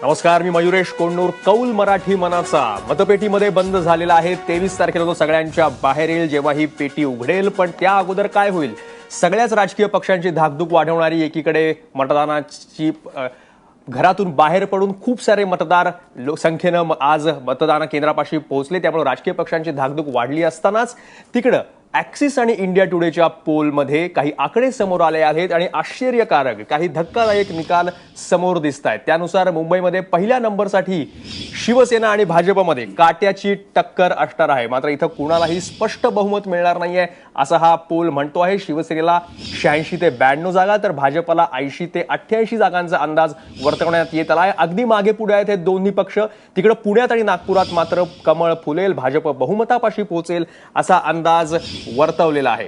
नमस्कार, मी मयुरेश कोंडूर. कौल मराठी मनाचा मतपेटीमध्ये बंद झालेला आहे. 23 तारखेला तो सगळ्यांच्या बाहेर येईल जेव्हा ही पेटी उघडेल. पण त्या अगोदर काय होईल? सगळ्याच राजकीय पक्षांची धाकधूक वाढवणारी एकीकडे मतदानाची घरातून बाहेर पडून खूप सारे मतदार संख्येनं आज मतदान केंद्रापाशी पोहोचले. त्यामुळे राजकीय पक्षांची धाकधूक वाढली असतानाच तिकडं ॲक्सिस आणि इंडिया टुडेच्या पोलमध्ये काही आकडे समोर आले आहेत आणि आश्चर्यकारक काही धक्कादायक निकाल समोर दिसत आहेत. त्यानुसार मुंबईमध्ये पहिल्या नंबरसाठी शिवसेना आणि भाजपमध्ये काट्याची टक्कर असणार आहे. मात्र इथं कुणालाही स्पष्ट बहुमत मिळणार नाहीये असा हा पोल म्हणतो आहे. शिवसेनेला 86 ते 92 जागा तर भाजपला 80 ते 88 जागांचा अंदाज वर्तवण्यात येत आला आहे. अगदी मागे पुढे आहेत हे दोन्ही पक्ष. तिकडे पुण्यात आणि नागपुरात मात्र कमळ फुलेल, भाजप बहुमतापाशी पोहोचेल असा अंदाज वर्तवलेला आहे.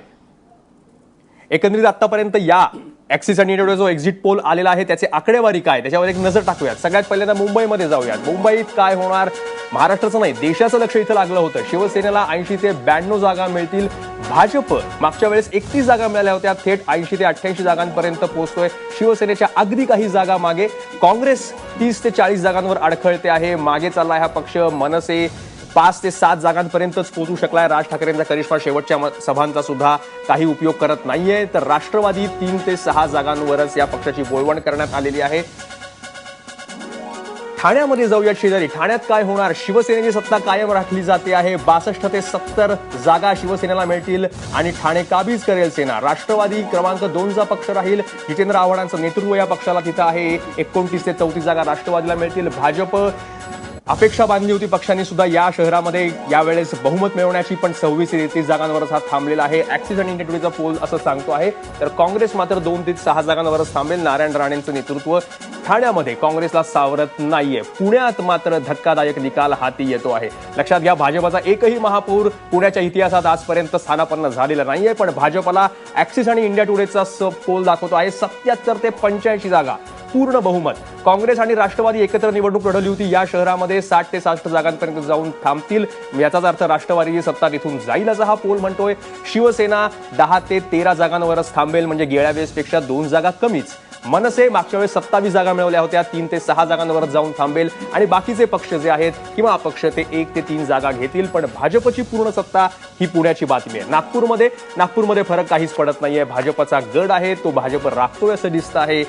एकंदरीत आतापर्यंत या ॲक्सिस आणि इंडिया जो एक्झिट पोल आलेला आहे त्याचे आकडेवारी काय त्याच्यावर एक नजर टाकूयात. सगळ्यात पहिल्यांदा मुंबईमध्ये जाऊयात. मुंबईत काय होणार? महाराष्ट्राचं नाही, देशाचं लक्ष इथं लागलं होतं. शिवसेनेला 80 ते 92 जागा मिळतील. भाजप मागच्या वेळेस 31 जागा मिळाल्या होत्या, थेट 80 ते 88 जागांपर्यंत पोहोचतोय. शिवसेनेच्या अगदी काही जागा मागे. काँग्रेस 30 ते 40 जागांवर अडखळते आहे. मागे चाललाय हा पक्ष. मनसे 5 ते 7 जागांपर्यंतच पोहोचू शकलाय. राज ठाकरेंचा करिश्मा शेवटच्या सभांचा सुद्धा काही उपयोग करत नाहीये. तर राष्ट्रवादी 3 ते 6 जागांवरच या पक्षाची बोलवण करण्यात आलेली आहे. ठाण्यामध्ये जाऊयात शेजारी. ठाण्यात काय होणार? शिवसेनेची सत्ता कायम राखली जाते आहे. 62 ते 70 जागा शिवसेनेला मिळतील आणि ठाणे काबीज करेल सेना. राष्ट्रवादी क्रमांक 2चा पक्ष राहील. जितेंद्र आव्हाडांचं नेतृत्व या पक्षाला तिथं आहे. 29 ते 34 जागा राष्ट्रवादीला मिळतील. भाजप अपेक्षा बांधली होती पक्षांनी सुद्धा या शहरामध्ये यावेळेस बहुमत मिळवण्याची, पण 26 ते 33 जागांवरच हा थांबलेला आहे. ॲक्सिस आणि इंडिया टुडेचा पोल असं सांगतो आहे. तर काँग्रेस मात्र 2 ते 6 जागांवरच थांबेल. नारायण राणेंचं नेतृत्व ठाण्यामध्ये काँग्रेसला सावरत नाहीये. पुण्यात मात्र धक्कादायक निकाल हाती येतो आहे. लक्षात घ्या, भाजपचा एकही महापौर पुण्याच्या इतिहासात आजपर्यंत स्थानापन्न झालेला नाहीये. पण भाजपला ॲक्सिस आणि इंडिया टुडेचा पोल दाखवतो आहे 77 ते 85 जागा पूर्ण बहुमत. काँग्रेस आणि राष्ट्रवादी एकत्र निवडणूक लढवली होती या शहरामध्ये. 60 ते 60 जागांपर्यंत जाऊन थांबतील. याचाच अर्थ राष्ट्रवादीची सत्ता तिथून जाईल असं हा पोल म्हणतोय. शिवसेना 10 ते 13 जागांवरच थांबेल, म्हणजे गेल्या वेळेसपेक्षा 2 जागा कमीच. मनसे मागच्या वेळेस 27 जागा मिळवल्या होत्या, 3 ते 6 जागांवर जाऊन थांबेल. आणि बाकीचे पक्ष जे आहेत किंवा अपक्ष ते 1 ते 3 जागा घेतील. पण भाजपची पूर्ण सत्ता ही पुण्याची बातमी आहे. नागपूरमध्ये फरक काहीच पडत नाहीये. भाजपचा गड आहे तो भाजप राखतोय असं दिसतं आहे.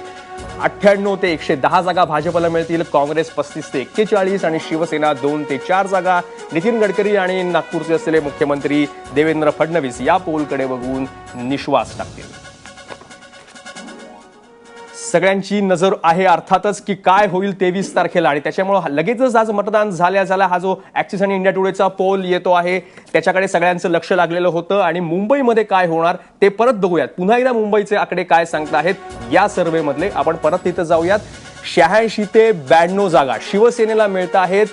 98 ते 110 जागा भाजपला मिळतील. काँग्रेस 35 ते 41 आणि शिवसेना 2 ते 4 जागा. नितीन गडकरी आणि नागपूरचे असलेले मुख्यमंत्री देवेंद्र फडणवीस या पोलकडे बघून निश्वास टाकतील. सगळ्यांची नजर आहे अर्थातच की काय होईल 23 तारखेला. आणि त्याच्यामुळे लगेचच आज मतदान झाल्या हा जो ॲक्सिस आणि इंडिया टुडेचा पोल येतो आहे त्याच्याकडे सगळ्यांचं लक्ष लागलेलं होतं. आणि मुंबईमध्ये काय होणार ते परत बघूयात. पुन्हा एकदा मुंबईचे आकडे काय सांगत आहेत या सर्व्हे मधले. आपण परत तिथं जाऊयात. 86 ते 92 जागा शिवसेनेला मिळत आहेत.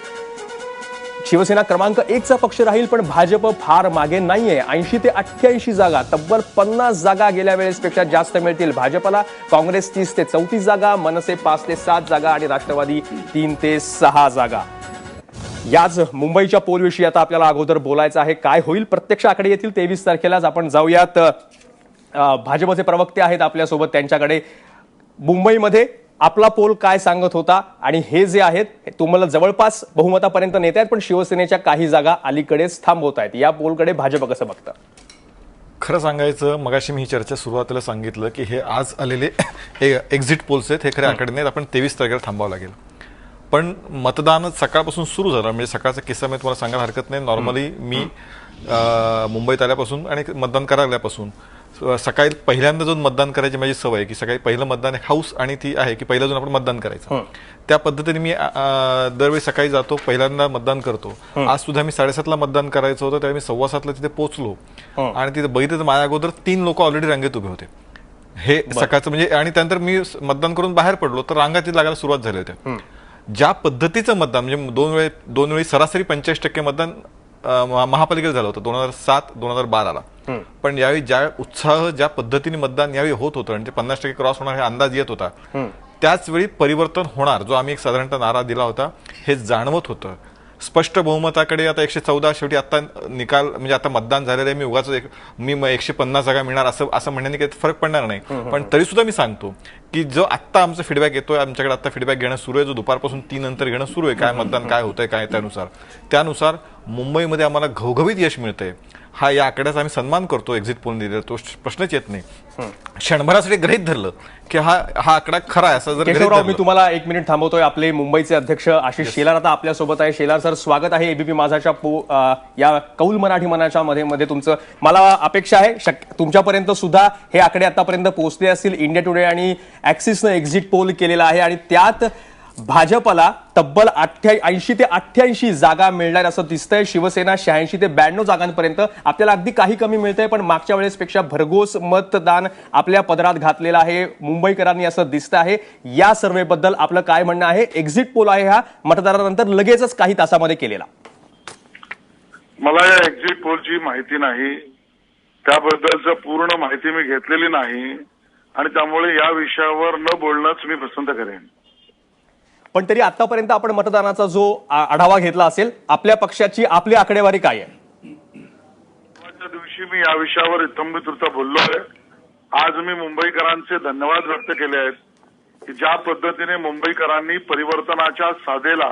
शिवसेना क्रमांक 1चा पक्ष राहील, पण भाजप फार मागे नाहीये. 80 ते 88 जागा, तब्बल 50 जागा गेल्या वेळेसपेक्षा जास्त मिळतील भाजपला. काँग्रेस 30 ते 34 जागा, मनसे 5 ते 7 जागा आणि राष्ट्रवादी 3 ते 6 जागा. याच मुंबईच्या पोलविषयी आता आपल्याला अगोदर बोलायचं आहे. काय होईल? प्रत्यक्ष आकडे येतील 23 तारखेलाच. आपण जाऊयात. भाजपचे प्रवक्ते आहेत आपल्यासोबत, त्यांच्याकडे. मुंबईमध्ये आपला पोल काय सांगत होता आणि हे जे आहेत तुम्हाला जवळपास बहुमतापर्यंत नेत आहेत, पण शिवसेनेच्या काही जागा अलीकडेच थांबवत आहेत. या पोलकडे भाजप कसं बघतं? खरं सांगायचं, मगाशी मी ही चर्चा सुरुवातीला सांगितलं की हे आज आलेले एक्झिट पोल्स आहेत, हे खरे आकडे नाहीत. आपण 23 तारखेला थांबावं लागेल. पण मतदान सकाळपासून सुरू झालं. म्हणजे सकाळचा किस्सा मी तुम्हाला सांगायला हरकत नाही. नॉर्मली मी मुंबईत आल्यापासून आणि मतदान करायल्यापासून सकाळी पहिल्यांदा जाऊन मतदान करायची माझी सवय आहे की सकाळी पहिलं मतदान हाऊस आणि ती आहे की पहिलं जाऊन आपण मतदान करायचं. त्या पद्धतीने मी दरवेळी सकाळी जातो, पहिल्यांदा मतदान करतो. आज सुद्धा मी 7:30ला मतदान करायचं होतं, त्यावेळी मी 7:15ला तिथे पोहोचलो आणि तिथे बघितलं माझ्या अगोदर 3 लोक ऑलरेडी रांगेत उभे होते. हे सकाळचं म्हणजे. आणि त्यानंतर मी मतदान करून बाहेर पडलो तर रांगा तिथे लागायला सुरुवात झाली होती. ज्या पद्धतीचं मतदान म्हणजे दोन वेळी सरासरी 45% मतदान महापालिकेला झालं होतं 2007-2012ला. पण यावेळी ज्या पद्धतीने मतदान यावेळी होत होतं आणि ते 50% क्रॉस होणार हे अंदाज येत होता, त्याच वेळी परिवर्तन होणार जो आम्ही एक साधारणतः नारा दिला होता हे जाणवत होतं. स्पष्ट बहुमताकडे आता 114 शेवटी आता निकाल म्हणजे आता मतदान झालेलं आहे. मी उगाच मी 150 जागा मिळणार असं म्हणण्याने काही फरक पडणार नाही. पण तरी सुद्धा मी सांगतो की जो आत्ता आमचा फीडबॅक येतोय, आमच्याकडे आता फीडबॅक घेणं सुरू आहे, जो दुपारपासून 3 नंतर घेणं सुरू आहे, काय मतदान काय होतंय काय त्यानुसार मुंबईमध्ये आम्हाला घवघवीत यश मिळतंय. हा या आकड्याचा आम्ही सन्मान करतो. एक्झिट पोल दिलेला तो प्रश्नच येत नाही. क्षणभरासाठी गृहीत धरलं की हा आकडा खरा आहे असं जर गृहीत केशवराव, मी धरलं. तुम्हाला 1 मिनिट थांबवतोय. आपले मुंबईचे अध्यक्ष आशिष शेलार आता आपल्यासोबत आहे. शेलार सर, स्वागत आहे एबीपी माझाच्या या कौल मराठी मनाच्या मध्ये तुमचं. मला अपेक्षा आहे तुमच्यापर्यंत सुद्धा हे आकडे आतापर्यंत पोहोचले असतील. इंडिया टुडे आणि ऍक्सिसनं एक्झिट पोल केलेला आहे आणि त्यात भाजपला तब्बल 80 ते 88 जागा मिळणार असं दिसतंय. शिवसेना 86 ते 92 जागांपर्यंत. आपल्याला अगदी काही कमी मिळतंय, पण मागच्या वेळेसपेक्षा भरघोस मतदान आपल्या पदरात घातलेलं आहे मुंबईकरांनी असं दिसतं आहे. या सर्व्हेबद्दल आपलं काय म्हणणं आहे? एक्झिट पोल आहे हा मतदानानंतर लगेचच काही तासामध्ये केलेला. मला या एक्झिट पोलची माहिती नाही, त्याबद्दलचं पूर्ण माहिती मी घेतलेली नाही आणि त्यामुळे या विषयावर न बोलणंच मी पसंत करेन. पण तरी आतापर्यंत आपण मतदानाचा जो आढावा घेतला असेल, आपल्या पक्षाची आपली आकडेवारी काय आहे? त्या दिवशी मी या विषयावर इत्थंभूत बोललोय. आज मी मुंबईकरांचे धन्यवाद व्यक्त केले आहेत की ज्या पद्धतीने मुंबईकरांनी परिवर्तनाच्या साधेला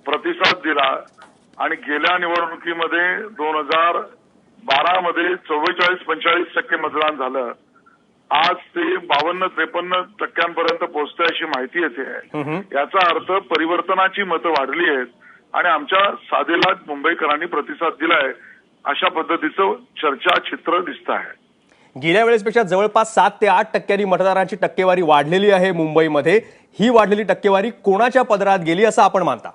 प्रतिसाद दिला आणि गेल्या निवडणुकीमध्ये 2012 मध्ये 44-45% मतदान झालं. आज ते 52-53% पोहोचतंय अशी माहिती येते आहे. याचा अर्थ परिवर्तनाची मतं वाढली आहेत आणि आमच्या साधेला मुंबईकरांनी प्रतिसाद दिलाय अशा पद्धतीचं चर्चा चित्र दिसत आहे. गेल्या वेळेसपेक्षा जवळपास 7 ते 8% मतदारांची टक्केवारी वाढलेली आहे मुंबईमध्ये. ही वाढलेली टक्केवारी कोणाच्या पदरात गेली असं आपण मानता?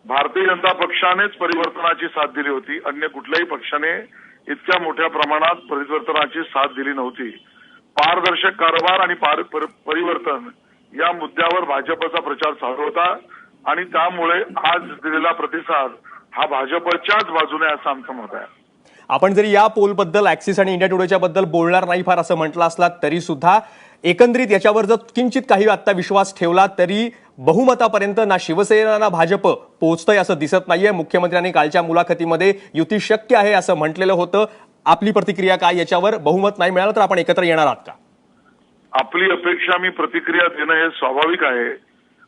भारतीय जनता पक्षानेच परिवर्तनाची साथ दिली होती. अन्य कुठल्याही पक्षाने इतक्या मोठ्या प्रमाणात परिवर्तनाची साथ दिली नव्हती. पारदर्शक कारभार आणि परिवर्तन या मुद्द्यावर भाजपचा प्रचार चालू होता आणि त्यामुळे आज दिलेला प्रतिसाद हा भाजपच्याच बाजूने असं आमचं मत आहे. आपण जरी या पोलबद्दल ऍक्सिस आणि इंडिया टुडेच्या बद्दल बोलणार नाही फार असं म्हटलं असला तरी सुद्धा एकंदरीत याच्यावर जर किंचित काही आता विश्वास ठेवला तरी बहुमतापर्यंत ना शिवसेना ना भाजप पोहोचतंय असं दिसत नाहीये. मुख्यमंत्र्यांनी कालच्या मुलाखतीमध्ये युती शक्य आहे असं म्हटलेलं होतं. आपली प्रतिक्रिया काय याच्यावर? बहुमत नाही मिळालं तर आपण एकत्र येणार आहात का? आपली अपेक्षा मी प्रतिक्रिया देणं हे स्वाभाविक आहे,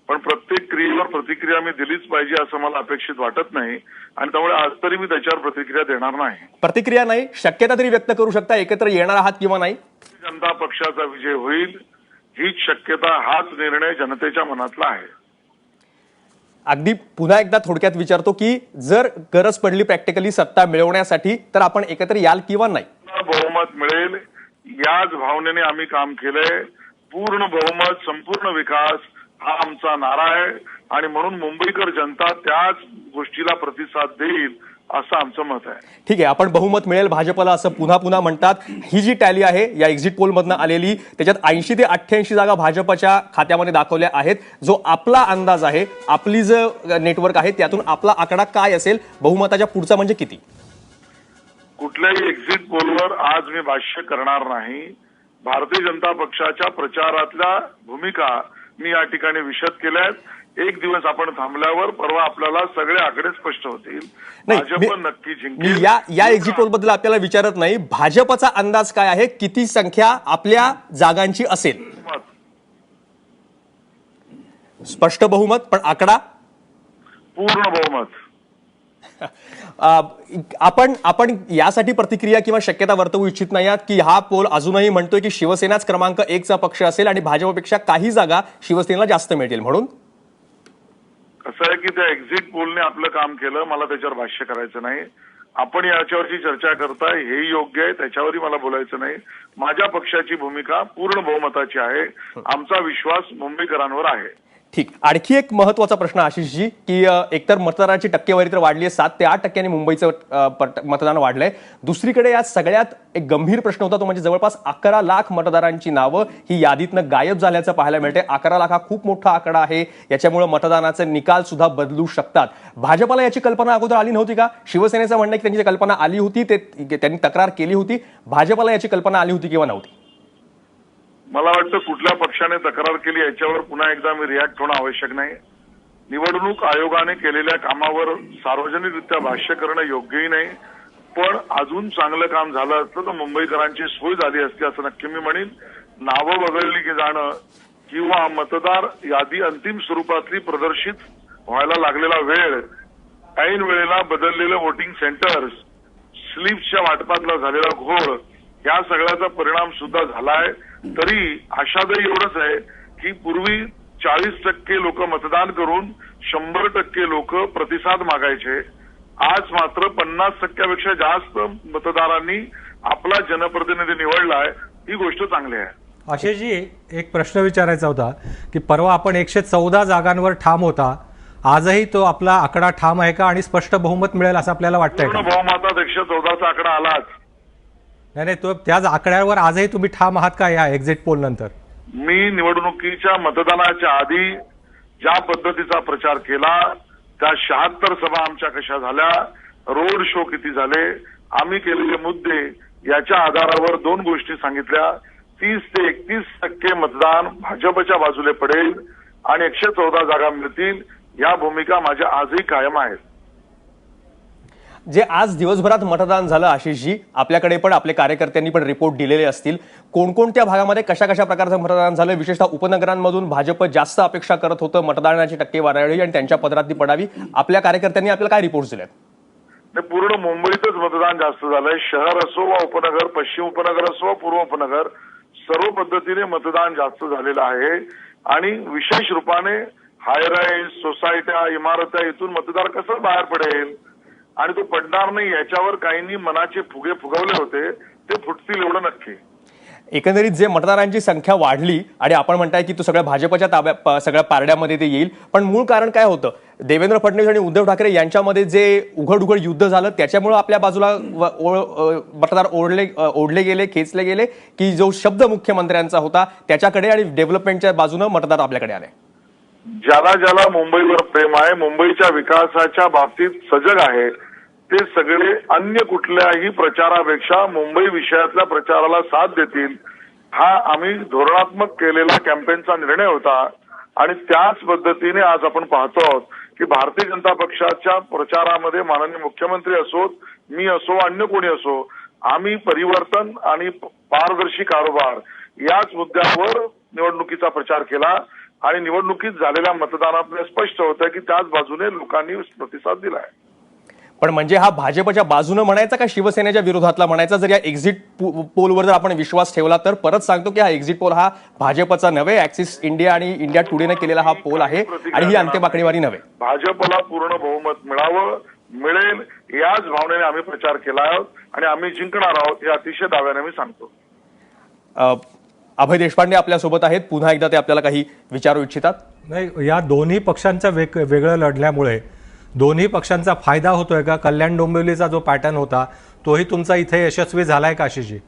पण प्रत्येक क्रियेवर प्रतिक्रिया मी दिलीच पाहिजे असं मला अपेक्षित वाटत नाही आणि त्यामुळे आज तरी मी त्याच्यावर प्रतिक्रिया देणार नाही. प्रतिक्रिया नाही, शक्यता तरी व्यक्त करू शकता एकत्र येणार आहात किंवा नाही? जनता पक्षाचा विजय होईल हीच शक्यता, हाच निर्णय जनतेच्या मनातला आहे. अगदी पुन्हा एकदा थोडक्यात विचारतो की जर गरज पडली प्रॅक्टिकली सत्ता मिळवण्यासाठी तर आपण एकत्र याल किंवा नाही? बहुमत मिळेल याच भावनेने आम्ही काम केलंय. पूर्ण बहुमत, संपूर्ण विकास हा आमचा नारा आहे आणि म्हणून मुंबईकर जनता त्याच गोष्टीला प्रतिसाद देईल असं आमचं मत आहे. ठीक आहे, आपण बहुमत मिळेल भाजपला असं पुन्हा पुन्हा म्हणतात. ही जी टॅली आहे या एक्झिट पोलमधनं आलेली त्याच्यात 80 ते 88 जागा भाजपच्या खात्यामध्ये दाखवल्या आहेत. जो आपला अंदाज आहे, आपली जो नेटवर्क आहे त्यातून आपला आकडा काय असेल बहुमताच्या पुढचा म्हणजे किती? कुठल्याही एक्झिट पोलवर आज मी भाष्य करणार नाही. भारतीय जनता पक्षाच्या प्रचारातल्या भूमिका मी या ठिकाणी विशद केल्यात. एक दिवस आपण थांबल्यावर परवा आपल्याला सगळे आकडे स्पष्ट होतील. भाजप नक्की मी जिंकेल. या एक्झिट पोल बद्दल आपल्याला विचारत नाही. भाजपचा अंदाज काय आहे? किती संख्या आपल्या जागांची असेल? स्पष्ट बहुमत, पण आकडा? पूर्ण बहुमत. आपण यासाठी प्रतिक्रिया किंवा शक्यता वर्तवू इच्छित नाही आहात की हा पोल अजूनही म्हणतोय की शिवसेनाच क्रमांक 1चा पक्ष असेल आणि भाजपपेक्षा काही जागा शिवसेनेला जास्त मिळतील म्हणून? असं आहे की त्या एक्झिट पोलने आपलं काम केलं, मला त्याच्यावर भाष्य करायचं नाही. आपण याच्यावरची चर्चा करताय हे योग्य आहे, त्याच्यावरही मला बोलायचं नाही. माझ्या पक्षाची भूमिका पूर्ण बहुमताची आहे. आमचा विश्वास मुंबईकरांवर आहे. ठीक. आणखी एक महत्वाचा प्रश्न आशिषजी की एकतर मतदाराची टक्केवारी तर वाढली आहे, 7 ते 8% मुंबईचं मतदान वाढलंय. दुसरीकडे या सगळ्यात एक गंभीर प्रश्न होता तो म्हणजे जवळपास 11 लाख मतदारांची नावं ही यादीतनं गायब झाल्याचं पाहायला मिळते. 11 लाख हा खूप मोठा आकडा आहे. याच्यामुळे मतदानाचे निकाल सुद्धा बदलू शकतात. भाजपला याची कल्पना अगोदर आली नव्हती का? शिवसेनेचं म्हणणं की त्यांची कल्पना आली होती, त्यांनी तक्रार केली होती. भाजपला याची कल्पना आली होती किंवा नव्हती? मला वाटतं कुठल्या पक्षाने तक्रार केली याच्यावर पुन्हा एकदा मी रिॲक्ट होणं आवश्यक नाही. निवडणूक आयोगाने केलेल्या कामावर सार्वजनिकरित्या भाष्य करणं योग्यही नाही, पण अजून चांगलं काम झालं असतं तर मुंबईकरांची सोय झाली असती असं नक्की मी म्हणेन. नावं वगळली की जाणं किंवा मतदार यादी अंतिम स्वरूपातली प्रदर्शित व्हायला लागलेला वेळ, ऐन वेळेला बदललेलं वोटिंग सेंटर्स, स्लिप्सच्या वाटपातला झालेला घोळ, या सगळ्याचा परिणाम सुद्धा झालाय. तरी आशादायी एवढंच आहे की पूर्वी 40% लोक मतदान करून 100% लोक प्रतिसाद मागायचे. आज मात्र 50%पेक्षा जास्त मतदारांनी आपला जनप्रतिनिधी निवडलाय. ही गोष्ट चांगली आहे. आशिषजी, एक प्रश्न विचारायचा होता की परवा आपण 114 जागांवर ठाम होता. आजही तो आपला आकडा ठाम आहे का आणि स्पष्ट बहुमत मिळेल असं आपल्याला वाटतंय पूर्ण का? बहुमतात 114चा आकडा आलाच. नाही, तो त्याच आकड्यावर आजही तुम्ही ठाम आहात का या एक्झिट पोल नंतर? मी निवडणुकीच्या मतदानाच्या आधी ज्या पद्धतीचा प्रचार केला, त्या 76 सभा आमच्या कशा झाल्या, रोड शो किती झाले, आम्ही केलेले मुद्दे, याच्या आधारावर 2 गोष्टी सांगितल्या. 30 ते 31% मतदान भाजपच्या बाजूने पडेल आणि 114 जागा मिळतील. या भूमिका माझ्या आजही कायम आहेत. जे आज दिवसभरात मतदान झालं आशिषजी, आपल्याकडे पण आपले कार्यकर्त्यांनी पण रिपोर्ट दिलेले असतील. कोणकोणत्या भागामध्ये कशा कशा प्रकारचं मतदान झालं? विशेषतः उपनगरांमधून भाजप जास्त अपेक्षा करत होतं मतदानाची टक्केवारी आणि त्यांच्या पदरातली पडावी. आपल्या कार्यकर्त्यांनी आपल्याला काय रिपोर्ट दिलेत? पूर्ण मुंबईतच मतदान जास्त झालंय. शहर असो वा उपनगर, पश्चिम उपनगर असो वा पूर्व उपनगर, सर्व पद्धतीने मतदान जास्त झालेलं आहे. आणि विशेष रूपाने हायराईज, सोसायट्या, इमारत्या, इथून मतदार कसं बाहेर पडेल आणि तो पडणार नाही याच्यावर काहींनी मनाचे फुगे फुगवले होते, ते फुटतील एवढं नक्की. एकंदरीत जे मतदारांची संख्या वाढली आणि आपण म्हणताय की तो सगळ्या भाजपच्या ताब्यात, सगळ्या पारड्यामध्ये ते येईल, पण मूळ कारण काय होतं? देवेंद्र फडणवीस आणि उद्धव ठाकरे यांच्यामध्ये जे उघड उघड युद्ध झालं त्याच्यामुळे आपल्या बाजूला मतदार ओढले गेले, खेचले गेले, की जो शब्द मुख्यमंत्र्यांचा होता त्याच्याकडे आणि डेव्हलपमेंटच्या बाजूनं मतदार आपल्याकडे आले? ज्याला ज्याला मुंबईवर प्रेम आहे, मुंबईच्या विकासाच्या बाबतीत सजग आहे, ते सगळे अन्य कुठल्याही प्रचारापेक्षा मुंबई विषयातल्या प्रचाराला साथ देतील. हा आम्ही धोरणात्मक केलेला कॅम्पेनचा निर्णय होता. आणि त्याच पद्धतीने आज आपण पाहतो आहोत की भारतीय जनता पक्षाच्या प्रचारामध्ये माननीय मुख्यमंत्री असोत, मी असो, अन्य कोणी असो, आम्ही परिवर्तन आणि पारदर्शी कारभार याच मुद्द्यावर निवडणुकीचा प्रचार केला. आणि निवडणुकीत झालेल्या मतदानात स्पष्ट होतं की त्याच बाजूने लोकांनी प्रतिसाद दिलाय. पण म्हणजे हा भाजपच्या बाजूने म्हणायचा का शिवसेनेच्या विरोधातला म्हणायचा? जर या एक्झिट पोलवर जर आपण विश्वास ठेवला तर परत सांगतो की हा एक्झिट पोल हा भाजपचा नव्हे, ऍक्सिस इंडिया आणि इंडिया टुडेने केलेला हा पोल आहे आणि ही अंतिम आकडेवारी नव्हे. भाजपला पूर्ण बहुमत मिळावं, मिळेल याच भावनेने आम्ही प्रचार केला आहोत आणि आम्ही जिंकणार आहोत हे अतिशय दाव्याने मी सांगतो. अभय देशपांडे आपल्यासोबत आहेत. पुन्हा एकदा ते आपल्याला काही विचारू इच्छितात? नाही, या दोन्ही पक्षांच्या वेगळं लढल्यामुळे दोन्ही पक्षांचा फायदा होतोय का? कल्याण डोंबिवलीचा जो पॅटर्न होता तोही तुमचा इथे यशस्वी झालाय का आशिषजी?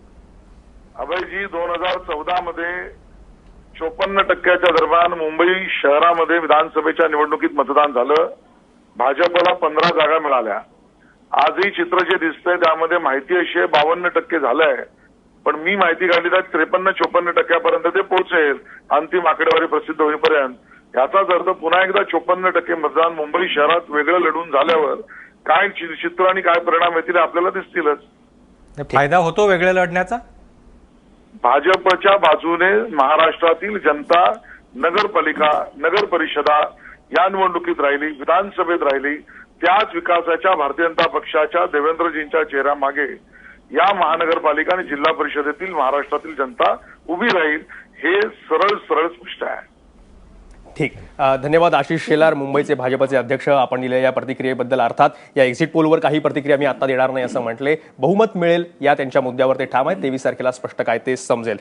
अभयजी, 2014 मध्ये 54% दरम्यान मुंबई शहरामध्ये विधानसभेच्या निवडणुकीत मतदान झालं. भाजपला 15 जागा मिळाल्या. आजही चित्र जे दिसतंय त्यामध्ये माहिती अशी आहे 52% झालंय. पण मी माहिती काढली तर 53-54% ते पोहोचेल अंतिम आकडेवारी प्रसिद्ध होईपर्यंत. याचाच अर्थ पुन्हा एकदा 54% मतदान मुंबई शहरात वेगळं लढून झाल्यावर काय चित्र आणि काय परिणाम येतील आपल्याला दिसतीलच. फायदा होतो वेगळे लढण्याचा? भाजपच्या बाजूने महाराष्ट्रातील जनता नगरपालिका, नगर परिषदा या निवडणुकीत राहिली, विधानसभेत राहिली. त्याच विकासाच्या भारतीय जनता पक्षाच्या देवेंद्रजींच्या चेहऱ्यामागे या महानगरपालिका आणि जिल्हा परिषदेतील महाराष्ट्रातील जनता उभी राहील. हे सरळ सरळ स्पष्ट आहे. ठीक, धन्यवाद आशिष शेलार, मुंबईचे भाजपचे अध्यक्ष. आपण दिलेल्या या प्रतिक्रियेबद्दल. अर्थात या एक्झिट पोलवर काही प्रतिक्रिया मी आता देणार नाही असं म्हटले. बहुमत मिळेल या त्यांच्या मुद्द्यावर ते ठाम आहेत. 23 तारखेला स्पष्ट काय ते समजेल.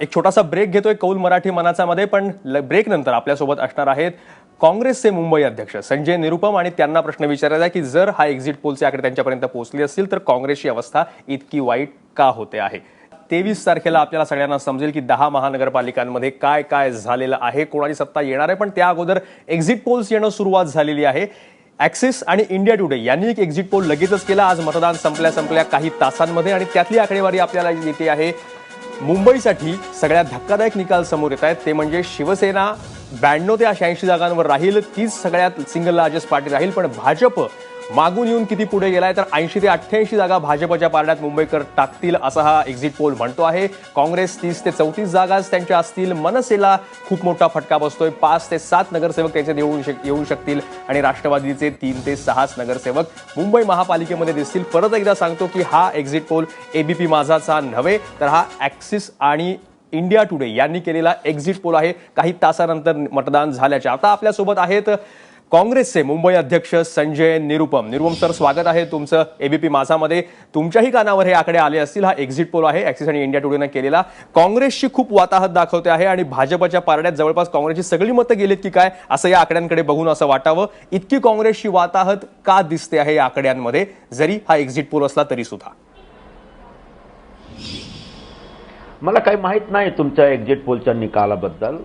एक छोटासा ब्रेक घेतोय कौल मराठी मनाचा मध्ये, पण ब्रेक नंतर आपल्यासोबत असणार आहेत काँग्रेसचे मुंबई अध्यक्ष संजय निरुपम आणि त्यांना प्रश्न विचारायचा की जर हा एक्झिट पोलचे आकडे त्यांच्यापर्यंत पोहोचले असतील तर काँग्रेसची अवस्था इतकी वाईट का होते आहे. 23 तारखेला आपल्याला सगळ्यांना समजेल की 10 महानगरपालिकांमध्ये काय काय झालेलं आहे, कोणाची सत्ता येणार आहे. पण त्या अगोदर एक्झिट पोल्स येणं सुरुवात झालेली आहे. ऍक्सिस आणि इंडिया टुडे यांनी एक एक्झिट पोल लगेचच केला आज मतदान संपल्या काही तासांमध्ये आणि त्यातली आकडेवारी आपल्याला येते आहे. मुंबईसाठी सगळ्यात धक्कादायक निकाल समोर येत आहेत ते म्हणजे शिवसेना 92 ते 86 जागांवर राहील, तीच सगळ्यात सिंगल लार्जेस्ट पार्टी राहील. पण भाजप मागून येऊन किती पुढे गेलाय तर 80 ते 88 जागा भाजपच्या पारड्यात मुंबईकर टाकतील असा हा एक्झिट पोल म्हणतो आहे. काँग्रेस 30 ते 34 जागाच त्यांच्या असतील. मनसेला खूप मोठा फटका बसतोय. 5 ते 7 नगरसेवक त्याचे येऊ शकतील आणि राष्ट्रवादीचे 3 ते 6 नगरसेवक मुंबई महापालिकेमध्ये दिसतील. परत एकदा सांगतो की हा एक्झिट पोल एबीपी माझाचा नव्हे तर हा ॲक्सिस आणि इंडिया टुडे यांनी केलेला एक्झिट पोल आहे काही तासानंतर मतदान झाल्याच्या. आता आपल्यासोबत आहेत काँग्रेसचे मुंबई अध्यक्ष संजय निरुपम सर, स्वागत आहे तुमचं एबीपी माझामध्ये. तुमच्याही कानावर हे आकडे आले असतील. हा एक्झिट पोल आहे ॲक्सिस आणि इंडिया टुडेनं केलेला. काँग्रेसची खूप वाताहत दाखवते आहे आणि भाजपच्या पारड्यात जवळपास काँग्रेसची सगळी मतं गेलीत की काय असं या आकड्यांकडे बघून असं वाटावं. इतकी काँग्रेसची वाताहत का दिसते आहे या आकड्यांमध्ये, जरी हा एक्झिट पोल असला तरी सुद्धा? मला काही माहित नाही तुमच्या एक्झिट पोलच्या निकालाबद्दल.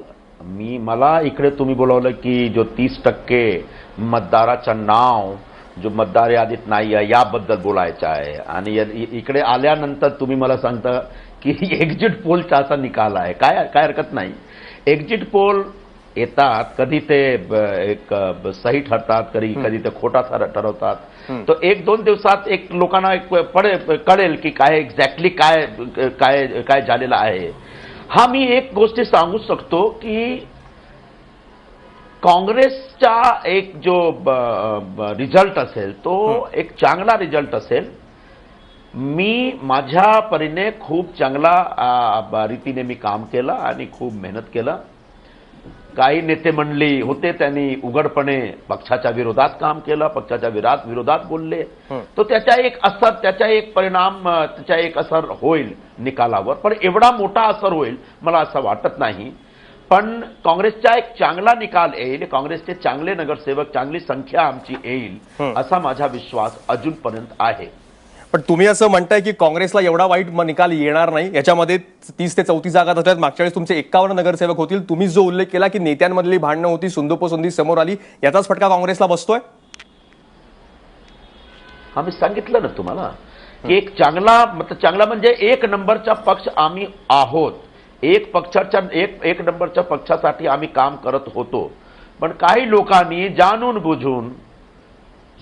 मला इकडे तुम्ही बोलवलं की जो 30% मतदाराचं नाव जो मतदार यादीत नाही आहे याबद्दल बोलायचं आहे आणि इकडे आल्यानंतर तुम्ही मला सांगता की एक्झिट पोलचा असा निकाल आहे. काय हरकत नाही. एक्झिट पोल येतात, कधी ते एक सही ठरतात, कधी ते खोटा ठरवतात. तो 1-2 दिवसात एक लोकांना कळेल की काय एक्झॅक्टली काय झालेलं आहे. हा मी एक गोष्ट सांगू शकतो की काँग्रेसचा एक जो रिझल्ट असेल तो एक चांगला रिझल्ट असेल. मी माझ्या परीने खूप चांगला रीतीने मी काम केलं आणि खूप मेहनत केलं. काही नेते मंडळी होते त्यांनी उघडपणे पक्षाच्या विरोधात काम केलं, पक्षाच्या विरोधात बोलले. तो त्याचा एक परिणाम, त्याचा एक असर होईल निकालावर. पण एवढा मोठा असर होईल मला असं वाटत नाही. पण काँग्रेसचा एक चांगला निकाल येईल, काँग्रेसचे चांगले नगरसेवक, चांगली संख्या आमची येईल असा माझा विश्वास अजूनपर्यंत आहे. पण तुम्ही असं म्हणताय की काँग्रेसला एवढा वाईट निकाल येणार नाही. याच्यामध्ये 30 ते 34 जागा होत्यात. मागच्या वेळेस तुमचे 51 नगरसेवक होतील. तुम्ही जो उल्लेख केला की नेत्यांमधली भांडणं होती, सुंदोपसुंदी समोर आली, याचाच फटका काँग्रेसला बसतोय? हा मी सांगितलं ना तुम्हाला की एक चांगला म्हणजे 1 नंबरचा पक्ष आम्ही आहोत. एक नंबरच्या पक्षासाठी आम्ही काम करत होतो. पण काही लोकांनी जाणून बुजून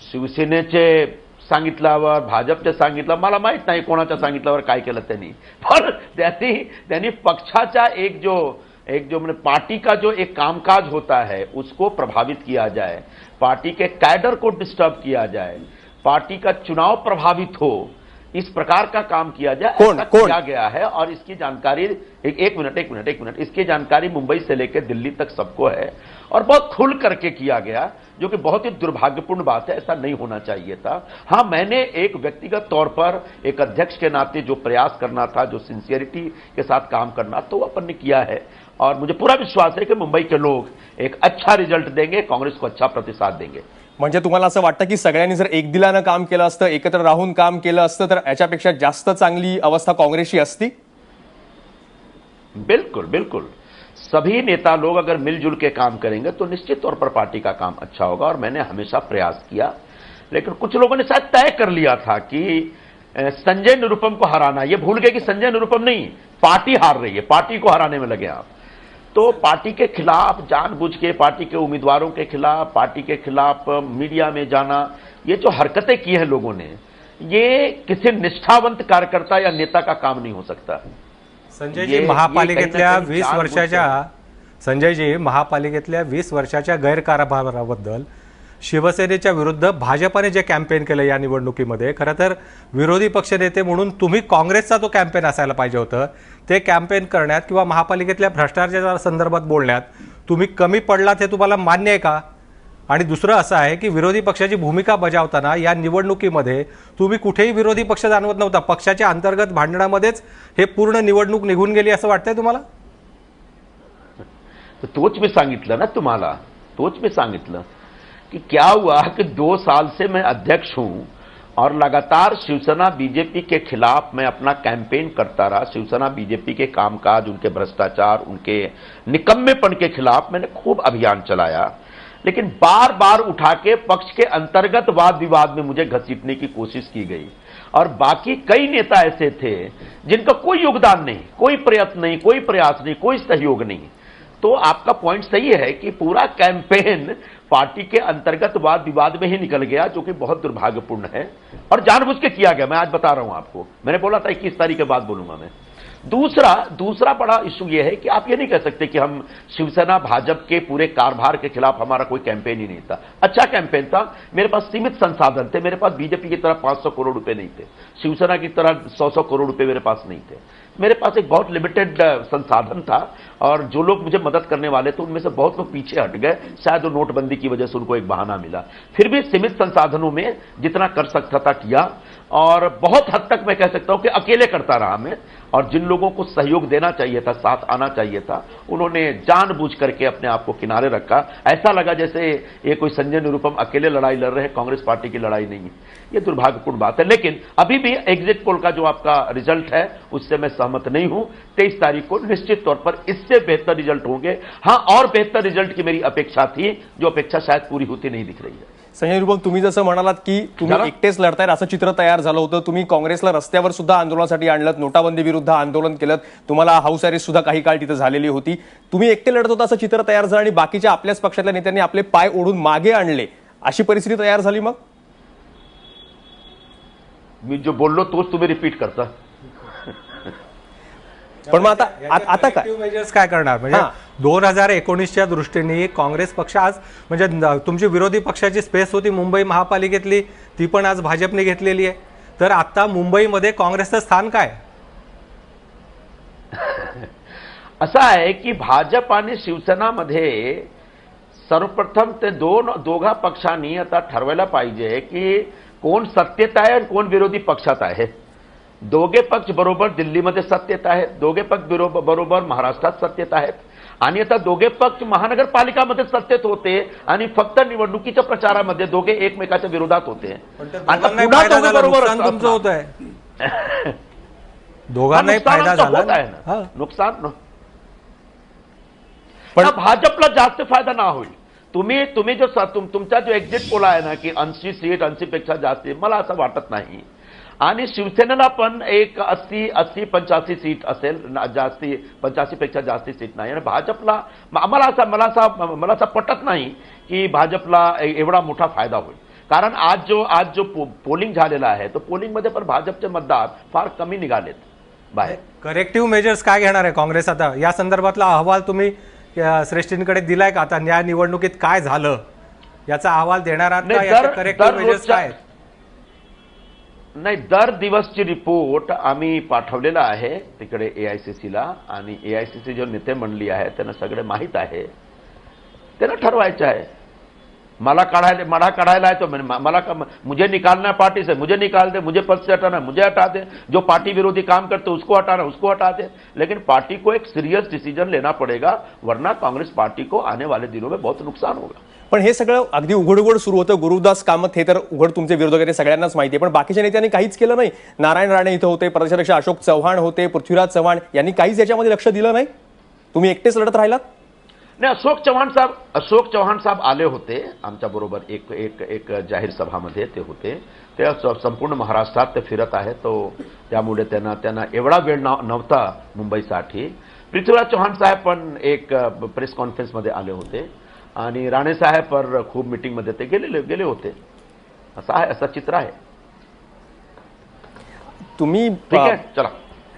शिवसेनेचे सांगितल्यावर, भाजपचे सांगितलं, मला माहित नाही कोणाच्या सांगितल्यावर काय केलं त्यांनी. पण त्यांनी पक्षाचा एक जो मैंने पार्टी का जो एक कामकाज होता है उसको प्रभावित किया जाए, पार्टी के कैडर को डिस्टर्ब किया जाए, पार्टी का चुनाव प्रभावित हो, इस प्रकार का काम किया जाए, ऐसा किया गया है. और इसकी जानकारी एक मिनट इसकी जानकारी मुंबई से लेकर दिल्ली तक सबको है और बहुत खुल करके किया गया, जो कि बहुत ही दुर्भाग्यपूर्ण बात है. ऐसा नहीं होना चाहिए था. हाँ, मैंने एक व्यक्तिगत तौर पर एक अध्यक्ष के नाते जो प्रयास करना था, जो सिंसियरिटी के साथ काम करना, तो अपन ने किया है. और मुझे पूरा विश्वास है कि मुंबई के लोग एक अच्छा रिजल्ट देंगे, कांग्रेस को अच्छा प्रतिसाद देंगे. म्हणजे तुम्हाला असं वाटतं की सगळ्यांनी जर एक दिलानं काम केलं असतं, एकत्र राहून काम केलं असतं तर याच्यापेक्षा जास्त चांगली अवस्था काँग्रेसची असती? बिल्कुल. सभी नेता लोग अगर मिलजुल के काम करेंगे तो निश्चित तौर पर पार्टी का काम अच्छा होगा. और मैंने हमेशा प्रयास किया. लेकिन कुछ लोगों ने शायद तय कर लिया था कि संजय निरुपम को हराना, ये भूल गए कि संजय निरुपम नहीं, पार्टी हार रही है, पार्टी को हराने में लगे आप. तो पार्टी के खिलाफ जानबूझ के, पार्टी के उम्मीदवारों के खिलाफ, पार्टी के खिलाफ मीडिया में जाना, ये जो हरकतें की हैं लोगों ने, ये किसी निष्ठावंत कार्यकर्ता या नेता का काम नहीं हो सकता. संजयजी, महापालिकेतल्या 20 वर्षाच्या गैरकारभाराबद्दल शिवसेनेच्या विरुद्ध भाजपाने जे कॅम्पेन केलं या निवडणुकीमध्ये, खरं तर विरोधी पक्षनेते म्हणून तुम्ही काँग्रेसचा तो कॅम्पेन असायला पाहिजे होतं. ते कॅम्पेन करण्यात किंवा महापालिकेतल्या भ्रष्टाचाराच्या संदर्भात बोलण्यात तुम्ही कमी पडलात हे तुम्हाला मान्य आहे का? आणि दुसरं असं आहे की विरोधी पक्षाची भूमिका बजावताना या निवडणुकीमध्ये तुम्ही कुठेही विरोधी पक्ष जाणवत नव्हता. पक्षाच्या अंतर्गत भांडणामध्येच हे पूर्ण निवडणूक निघून गेली असं वाटतंय तुम्हाला? तोच मी सांगितलं ना तुम्हाला, कि क्या हुआ कि 2 साल से मैं अध्यक्ष हूं और लगातार शिवसेना बीजेपी के खिलाफ मैं अपना कैंपेन करता रहा. शिवसेना बीजेपी के कामकाज, उनके भ्रष्टाचार, उनके निकम्मेपन के खिलाफ मैंने खूब अभियान चलाया. लेकिन बार बार उठा के पक्ष के अंतर्गत वाद विवाद में मुझे घसीटने की कोशिश की गई. और बाकी कई नेता ऐसे थे जिनका कोई योगदान नहीं, कोई प्रयत्न नहीं, कोई प्रयास नहीं, कोई सहयोग नहीं. तो आपका पॉइंट सही है कि पूरा कैंपेन पार्टी के अंतर्गत वाद विवाद में ही निकल गया, जो कि बहुत दुर्भाग्यपूर्ण है और जानबूझ के किया गया। मैं आज बता रहा हूं आपको, मैंने बोला था 21 तारीख के बाद बोलूंगा मैं। दूसरा बड़ा इशू यह है कि आप ये नहीं कह सकते कि हम शिवसेना भाजपा के पूरे कारभार के खिलाफ हमारा कोई कैंपेन ही नहीं था। अच्छा कैंपेन था, मेरे पास सीमित संसाधन थे, मेरे पास बीजेपी की तरह 500 करोड़ रुपए नहीं थे, शिवसेना की तरह 100 करोड़ रुपए मेरे पास नहीं थे। मेरे पास एक बहुत लिमिटेड संसाधन था और जो लोग मुझे मदद करने वाले थे उनमें से बहुत लोग पीछे हट गए, शायद वो नोटबंदी की वजह से उनको एक बहाना मिला। फिर भी सीमित संसाधनों में जितना कर सकता था किया, और बहुत हद तक मैं कह सकता हूं कि अकेले करता रहा मैं, और जिन लोगों को सहयोग देना चाहिए था, साथ आना चाहिए था, उन्होंने जानबूझ करके अपने आप को किनारे रखा। ऐसा लगा जैसे ये कोई संजय निरुपम अकेले लड़ाई लड़ रहे हैं, कांग्रेस पार्टी की लड़ाई नहीं है। ये दुर्भाग्यपूर्ण बात है, लेकिन अभी भी एग्जिट पोल का जो आपका रिजल्ट है उससे मैं सहमत नहीं हूं। 23 तारीख को निश्चित तौर पर इससे बेहतर रिजल्ट होंगे। हां, और बेहतर रिजल्ट की मेरी अपेक्षा थी, जो अपेक्षा शायद पूरी होती नहीं दिख रही है। संजय निरुपम, तुम्ही जसं म्हणालात की तुम्ही एकटेच लढतायत असं चित्र तयार झालं होतं, तुम्ही काँग्रेसला रस्त्यावर सुद्धा आंदोलनासाठी आणलं, नोटाबंदी विरुद्ध आंदोलन केलं, तुम्हाला हाऊस अरेस्ट सुद्धा काही काळ तिथे झालेली होती, तुम्ही एकटे लढत होता असं चित्र तयार झालं आणि बाकीच्या आपल्याच पक्षातल्या नेत्यांनी आपले पाय ओढून मागे आणले, अशी परिस्थिती तयार झाली। मग मी जो बोललो तोच तुम्ही रिपीट करता। पण मग आता काय मेजर्स काय करणार? म्हणजे 2019च्या दृष्टीने काँग्रेस पक्ष आज म्हणजे तुमची विरोधी पक्षाची स्पेस होती मुंबई महापालिकेतली, ती पण आज भाजपने घेतलेली आहे, तर आता मुंबईमध्ये काँग्रेसचं स्थान काय? असं आहे की भाजप आणि शिवसेनामध्ये सर्वप्रथम ते दोघा पक्षांनी आता ठरवायला पाहिजे की कोण सत्तेत आहे आणि कोण विरोधी पक्षात आहे। दोघे पक्ष बरोबर दिल्लीमध्ये सत्तेत आहेत, दोघे पक्ष बरोबर महाराष्ट्रात सत्तेत आहेत, आणि आता दोघे पक्ष महानगरपालिकामध्ये सत्तेत होते आणि फक्त निवडणुकीच्या प्रचारामध्ये दोघे एकमेकाच्या विरोधात होते। आता पुन्हा दोघे बरोबर तुमचं होत आहे, दोघांनाही फायदा झाला ना, नुकसान पण भाजपला जास्त फायदा ना होईल। तुम्ही जो तुमचा जो एक्झिट पोल आहे ना की 80 सीट 80 पेक्षा जास्त, मला असं वाटत नाही। आणि शिवसेनेला पण एक 80-85 सीट असेल, जास्ती 85 पेक्षा जास्ती सीट नाही। आणि भाजपला मला असं पटत नाही की भाजपला एवढा मोठा फायदा होईल, कारण आज जो पोलिंग झालेला आहे तो पोलिंगमध्ये पण भाजपचे मतदार फार कमी निघालेत बाहेर। करेक्टिव्ह मेजर्स काय घेणार आहे काँग्रेस आता? या संदर्भातला अहवाल तुम्ही श्रेष्ठींकडे दिलाय का? आता या निवडणुकीत काय झालं याचा अहवाल देणार आहात का? याचे करेक्टिव्ह मेजर्स काय आहेत? नाही, दर दिवसची रिपोर्ट आम्ही पाठवलेला आहे तिकडे एआयसीसीला, आणि एआयसीसी जो नेते मंडळी आहे त्यांना सगळे माहित आहे, त्यांना ठरवायचं आहे। मला काढायला है तो मुझे निकालना है पार्टी से, मुझे निकाल दे, मुझे पद से हटाना, मुझे हटा दे, जो पार्टी विरोधी काम करते उसको हटाना, उसको हटा दे। लेकिन पार्टी को एक सीरियस डिसीजन लेना पड़ेगा, वरना कांग्रेस पार्टी को आने वाले दिनों में बहुत नुकसान होगा। पण हे सगळं अगदी उघड सुरू होतं। गुरुदास कामत हे तर उघड तुमचे विरोधक आहेत, सगळ्यांनाच माहिती आहे, पण बाकीच्या नेत्यांनी काहीच केलं नाही। नारायण राणे इथं होते, प्रदेशाध्यक्ष अशोक चव्हाण होते, पृथ्वीराज चव्हाण यांनी काहीच याच्यामध्ये लक्ष दिलं नाही। तुम्ही एकटेच लढत राहिलात। नाही, अशोक चव्हाण साहेब आले होते आमच्या बरोबर एक जाहीर सभामध्ये ते होते, ते संपूर्ण महाराष्ट्रात ते फिरत आहेत, तो त्यामुळे त्यांना एवढा वेळ नव्हता मुंबईसाठी। पृथ्वीराज चव्हाण साहेब पण एक प्रेस कॉन्फरन्समध्ये आले होते, आणि राणे साहेब पर खूप मीटिंगमध्ये ते गेले होते। असं चित्र आहे। तुम्ही ठीक आहे, चला।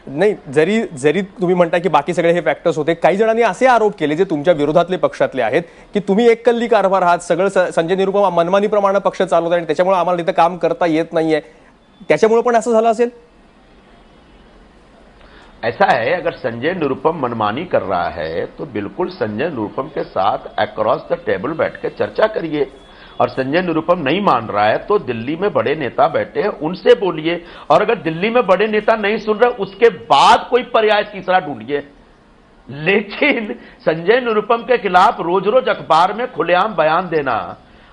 नाही, जरी तुम्ही म्हणता की बाकी सगळे हे फॅक्टर्स होते, काही जणांनी असे आरोप केले जे तुमच्या विरोधातले पक्षातले आहेत की तुम्ही एककल्ली कारभार आहात, सगळं संजय निरुपम मनमानीप्रमाणे पक्ष चालवत आहे आणि त्याच्यामुळे आम्हाला इथं काम करता येत नाहीये, त्याच्यामुळे पण असं झालं असेल। ऐसा है, अगर संजय निरुपम मनमानी कर रहा है तो बिल्कुल संजय निरुपम के साथ अक्रॉस द टेबल बैठ के चर्चा करिए, और संजय निरुपम नहीं मान रहा है तो दिल्ली में बड़े नेता बैठे हैं उनसे बोलिए, और अगर दिल्ली में बड़े नेता नहीं सुन रहे उसके बाद कोई पर्याय तीसरा ढूंढिए। लेकिन संजय निरुपम के खिलाफ रोज रोज अखबार में खुलेआम बयान देना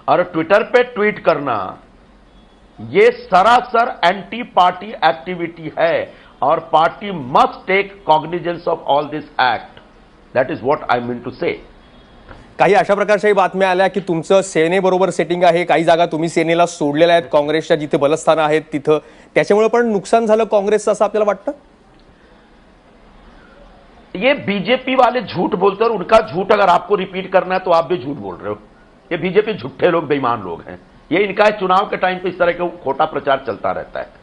और ट्विटर पे ट्वीट करना, ये सरासर एंटी पार्टी एक्टिविटी है, और party must take cognizance of all this act. That is what I mean to say. काही अशा प्रकारच्याही बातम्या आल्या की तुमचं सेनेबरोबर सेटिंग आहे, काही जागा तुम्ही सेनेला सोडलेल्या आहेत, काँग्रेसच्या जिथे बलस्थानं आहेत तिथं, त्याच्यामुळे पण नुकसान झालं काँग्रेसचं असं आपल्याला वाटतं? ये बीजेपी वाले झूठ बोलते हैं और उनका झूठ अगर आपको रिपीट करना है तो आप भी झूठ बोल रहे हो। ये बीजेपी झूठे लोग, बेईमान लोग हैं। ये इनका चुनाव के टाइम पे इस तरह का खोटा प्रचार चलता रहता है।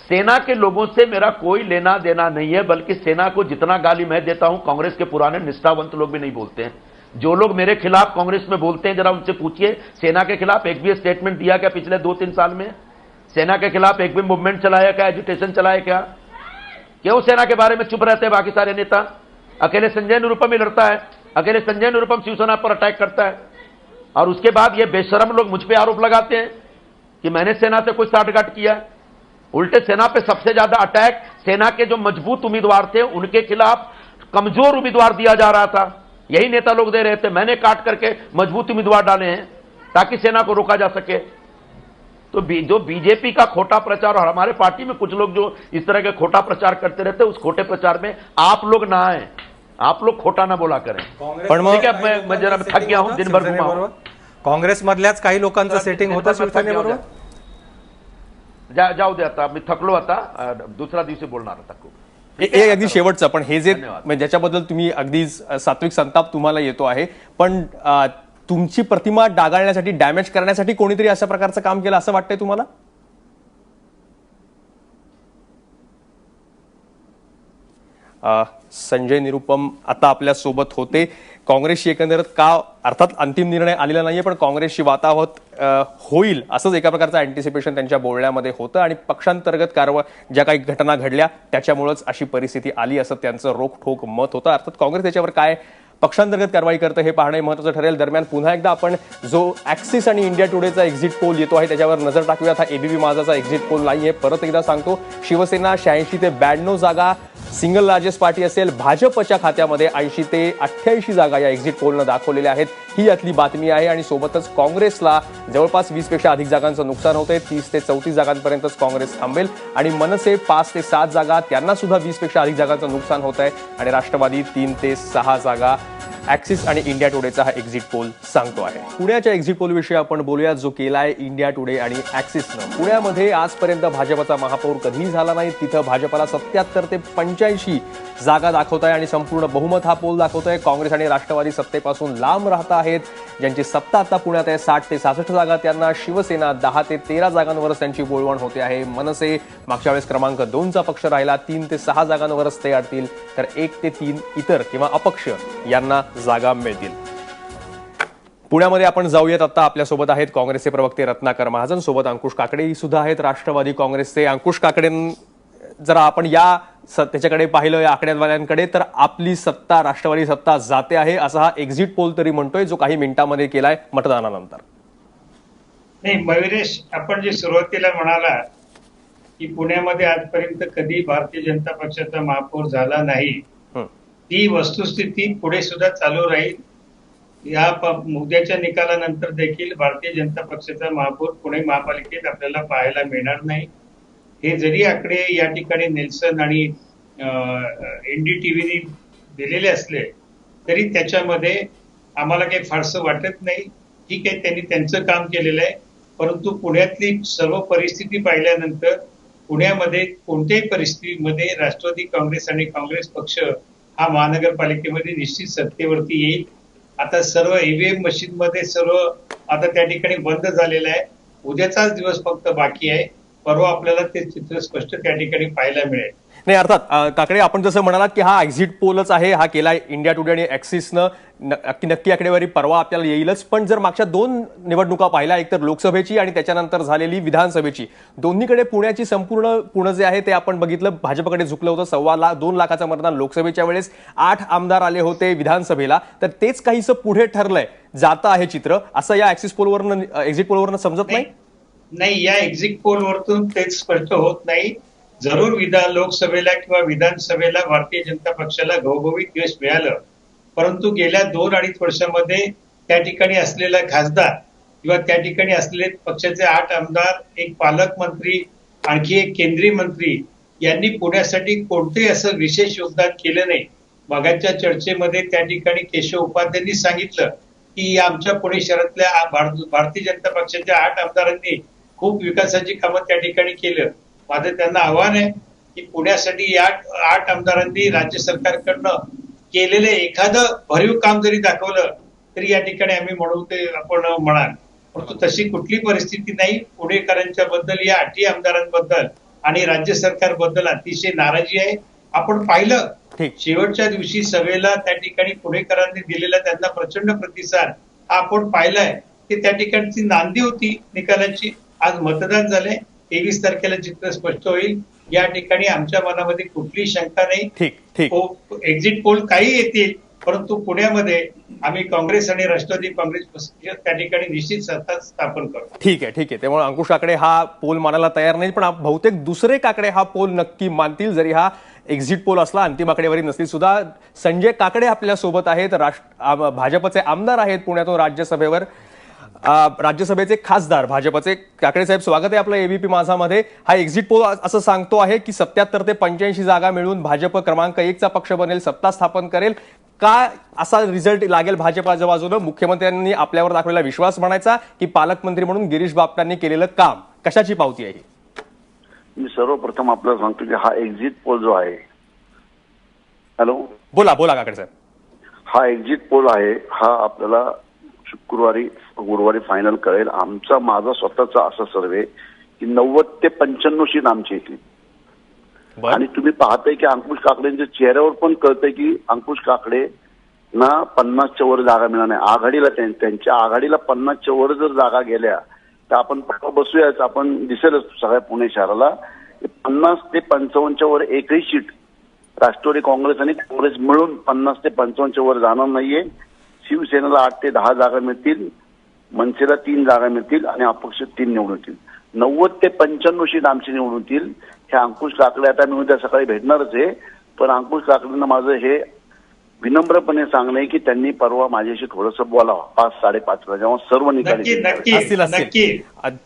सेना के लोगों से मेरा कोई लेना देना नहीं है, बल्कि सेना को जितना गाली मैं देता हूं कांग्रेस के पुराने निष्ठावंत लोग भी नहीं बोलते हैं। जो लोग मेरे खिलाफ कांग्रेस में बोलते हैं, जरा उनसे पूछिए सेना के खिलाफ एक भी स्टेटमेंट दिया क्या पिछले 2-3 साल में? सेना के खिलाफ एक भी मूवमेंट चलाया क्या, एजुटेशन चलाया क्या? क्यों सेना के बारे में चुप रहते हैं बाकी सारे नेता? अकेले संजय निरुपम ही लड़ता है, अकेले संजय निरुपम शिवसेना पर अटैक करता है, और उसके बाद ये बेशरम लोग मुझ पे आरोप लगाते हैं कि मैंने सेना से कोई साठगांठ किया। उल्टे सेना पे सबसे ज्यादा अटैक सेना के जो मजबूत उम्मीदवार थे उनके खिलाफ कमजोर उम्मीदवार दिया जा रहा था, यही नेता लोग दे रहे थे। मैंने काट करके मजबूत उम्मीदवार डाले हैं ताकि सेना को रोका जा सके। तो जो बीजेपी का खोटा प्रचार, और हमारे पार्टी में कुछ लोग जो इस तरह के खोटा प्रचार करते रहते हैं, उस खोटे प्रचार में आप लोग ना आए, आप लोग खोटा ना बोला करें। पण मग ठीक है, मैं जरा थक गया हूं, दिन भर घुमा हूं। काँग्रेस मधल्याच काही लोकांचं सेटिंग होतं शिवसेनेबरोबर. जाऊ दे आता, मी थकलो आता, दुसऱ्या दिवशी बोलणार आता खूप. एक अगदी शेवटचं, पण हे जे धन्यवाद. म्हणजे ज्याच्याबद्दल तुम्ही अगदी सात्विक संताप तुम्हाला येतो आहे, पण तुमची प्रतिमा डागाळण्यासाठी, डॅमेज करण्यासाठी कोणीतरी अशा प्रकारचं काम केलं असं वाटतंय तुम्हाला? संजय निरुपम आता आपल्या सोबत होते. काँग्रेसशी एकंदरीत का, अर्थात अंतिम निर्णय आलेला नाहीये, पण काँग्रेसशी वातावत होईल असंच एका प्रकारचं अँटिसिपेशन त्यांच्या बोलण्यामध्ये होतं, आणि पक्षांतर्गत ज्या काही घटना घडल्या त्याच्यामुळेच अशी परिस्थिती आली असं त्यांचं रोखठोक मत होतं. अर्थात काँग्रेस त्याच्यावर काय पक्षांतर्गत कारवाई करतं हे पाहणे महत्त्वाचं ठरेल. दरम्यान पुन्हा एकदा आपण जो ॲक्सिस आणि इंडिया टुडेचा एक्झिट पोल येतो आहे त्याच्यावर नजर टाकूयात. हा एबीपी माझाचा एक्झिट पोल नाहीये, परत एकदा सांगतो. शिवसेना 86 ते 92 जागा सिंगल लार्जेस्ट पार्टी असेल. भाजपच्या खात्यामध्ये 80 ते 88 जागा या एक्झिट पोलनं दाखवलेल्या आहेत. ही यातली बातमी आहे. आणि सोबतच काँग्रेसला जवळपास 20 पेक्षा अधिक जागांचं नुकसान होतंय. 30 ते 34 जागांपर्यंतच काँग्रेस थांबेल. आणि मनसे 5 ते 7 जागा, त्यांना सुद्धा 20 पेक्षा अधिक जागांचं नुकसान होत आहे. आणि राष्ट्रवादी 3 ते 6 जागा. ॲक्सिस आणि इंडिया टुडेचा हा एक्झिट पोल सांगतो आहे. पुण्याच्या एक्झिट पोल विषयी आपण बोलूया, जो केलाय इंडिया टुडे आणि ॲक्सिसनं. पुण्यामध्ये आजपर्यंत भाजपचा महापौर कधीही झाला नाही. तिथं भाजपला 77 ते 85 जागा दाखवत आहे आणि संपूर्ण बहुमत हा पोल दाखवत आहे. काँग्रेस आणि राष्ट्रवादी सत्तेपासून लांब राहत आहेत. ज्यांची सत्ता आता पुण्यात आहे 60 ते 66 जागा त्यांना. शिवसेना 10 ते 13 जागांवरच त्यांची बोलवण होते आहे. मनसे मागच्या वेळेस क्रमांक 2चा पक्ष राहिला, 3 ते 6 जागांवरच ते अडतील, तर 1 ते 3 इतर किंवा अपक्ष यांना जागा मिळतील. पुण्यामध्ये आपण जाऊयात. आता आपल्यासोबत आहेत काँग्रेसचे प्रवक्ते रत्नाकर महाजन, सोबत अंकुश काकडे सुद्धा आहेत राष्ट्रवादी काँग्रेसचे. अंकुश काकडे, जरा आपण त्याच्याकडे पाहिलं या आकड्यावाल्यांकडे, तर आपली सत्ता, राष्ट्रवादी सत्ता जाते आहे असा हा एक्झिट पोल तरी म्हणतोय, जो काही मिनिटांमध्ये केलाय मतदानानंतर. नाही मयुरेश, आपण जे सुरुवातीला म्हणाला की पुण्यामध्ये आजपर्यंत कधी भारतीय जनता पक्षाचा महापौर झाला नाही, ती वस्तुस्थिती पुढे सुद्धा चालू राहील. या मुद्द्याच्या निकालानंतर देखील भारतीय जनता पक्षाचा महापौर पुणे महापालिकेत आपल्याला पाहायला मिळणार नाही. हे जरी आकडे या ठिकाणी नेल्सन आणि एनडीटीव्हीने दिलेले असले तरी त्याच्यामध्ये आम्हाला काही फारसं वाटत नाही. ठीक आहे, त्यांनी त्यांचं काम केलेलं आहे, परंतु पुण्यातली सर्व परिस्थिती पाहिल्यानंतर पुण्यामध्ये कोणत्याही परिस्थितीमध्ये राष्ट्रवादी काँग्रेस आणि काँग्रेस पक्ष हा महानगरपालिकेमध्ये निश्चित सत्तेवरती येईल. आता सर्व ईव्हीएम मशीन मध्ये सर्व आता त्या ठिकाणी बंद झालेलं आहे. उद्याचाच दिवस फक्त बाकी आहे. परवा आपल्याला ते चित्र स्पष्ट त्या ठिकाणी पाहायला मिळेल. नाही, अर्थात काकडे, आपण जसं म्हणालात की हा एक्झिट पोलच आहे, हा केलाय इंडिया टुडे आणि ॲक्सिसनं. नक्की आकडेवारी परवा आपल्याला येईलच. पण जर मागच्या 2 निवडणुका पाहिल्या, एक तर लोकसभेची आणि त्याच्यानंतर झालेली विधानसभेची, दोन्हीकडे पुण्याची पुणे जे आहे ते आपण बघितलं भाजपकडे झुकलं होतं. 2 लाखाचं मतदान लोकसभेच्या वेळेस, 8 आमदार आले होते विधानसभेला. तर तेच काहीसं पुढे ठरलंय, जातं आहे चित्र, असं या एक्झिट पोलवरनं समजत नाही. नाही, या एक्झिट पोलवरतून तेच स्पष्ट होत नाही. जरूर लोकसभेला किंवा विधानसभेला भारतीय जनता पक्षाला घवघवीत यश मिळालं, परंतु गेल्या 2-2.5 वर्षामध्ये त्या ठिकाणी असलेला खासदार किंवा त्या ठिकाणी असलेले पक्षाचे 8 आमदार, एक पालकमंत्री, आणखी एक केंद्रीय मंत्री यांनी पुण्यासाठी कोणतेही असं विशेष योगदान केलं नाही. मागाच्या चर्चेमध्ये त्या ठिकाणी केशव उपाध्यायांनी सांगितलं की आमच्या पुणे शहरातल्या भारतीय जनता पक्षाच्या 8 आमदारांनी खूप विकासाची कामं त्या ठिकाणी केलं. माझं त्यांना आव्हान आहे की पुण्यासाठी या 8 आमदारांनी राज्य सरकारकडनं केलेले एखादं भरीव काम जरी दाखवलं तरी या ठिकाणी आम्ही म्हणू ते आपण म्हणाल. परंतु तशी कुठली परिस्थिती नाही. पुणेकरांच्या बद्दल या 8 आमदारांबद्दल आणि राज्य सरकारबद्दल अतिशय नाराजी आहे. आपण पाहिलं ठीक. शेवटच्या दिवशी सभेला त्या ठिकाणी पुणेकरांनी दिलेला त्यांना प्रचंड प्रतिसाद हा आपण पाहिलाय. की त्या ठिकाणची नांदी होती निकालाची. आज मतदान झालंय. 23 तारखेला चित्र स्पष्ट होईल. या ठिकाणी आमच्या मनामध्ये कुठलीही शंका नाही. ठीक ठीक एक्झिट पोल काही येतील, परंतु पुण्यामध्ये आम्ही काँग्रेस आणि राष्ट्रवादी काँग्रेस पक्ष त्या ठिकाणी निश्चित सत्ता स्थापन करू. ठीक आहे. त्यामुळे अंकुश काकडे हा पोल मानायला तयार नाही, पण बहुतेक दुसरे काकडे हा पोल नक्की मानतील, जरी हा एक्झिट पोल असला, अंतिम आकडेवारी नसली सुद्धा. संजय काकडे आपल्या सोबत आहेत, भाजपचे आमदार आहेत पुण्यातून राज्यसभेवर, राज्यसभेचे खासदार भाजपचे. काकडे साहेब, स्वागत आहे आपलं एबीपी माझामध्ये. हा एक्झिट पोल असं सांगतो आहे की 77 ते 85 जागा मिळून भाजप क्रमांक 1चा पक्ष बनेल, सत्ता स्थापन करेल. काय असा रिझल्ट लागेल भाजपाच्या बाजूनं? मुख्यमंत्र्यांनी आपल्यावर दाखवलेला विश्वास म्हणायचा की पालकमंत्री म्हणून गिरीश बापटांनी केलेलं काम? कशाची पावती आहे ही? मी सर्वप्रथम आपल्याला सांगतो की हा एक्झिट पोल जो आहे, हॅलो, बोला काकडे साहेब. हा एक्झिट पोल आहे, हा आपल्याला गुरुवारी फायनल कळेल. माझा स्वतःचा असा सर्वे की 90 ते 95 आमची येतील. आणि तुम्ही पाहताय की अंकुश काकडेंच्या चेहऱ्यावर पण कळतंय की अंकुश काकडे ना 50च्या वर जागा मिळणार नाही. आघाडीला त्यांच्या आघाडीला 50च्या वर जर जागा गेल्या तर आपण बसूयाच, आपण दिसेलच सगळ्या पुणे शहराला. 50 ते 55च्या वर एकही सीट राष्ट्रवादी काँग्रेस आणि काँग्रेस मिळून 50 ते 55च्या वर जाणार नाहीये. शिवसेनेला 8 ते 10 जागा मिळतील, मनसेला 3 जागा मिळतील आणि अपक्ष 3 निवडून येतील. 90 ते 95 सीट आमची निवडून येतील. हे अंकुश काकडे, आता मी उद्या सकाळी भेटणारच आहे, पण अंकुश काकडेंना माझं हे विनम्रपणे सांगणं आहे की त्यांनी परवा माझ्याशी थोडंसं बोलावं 5-5:30 जेव्हा सर्व निकाली असतील.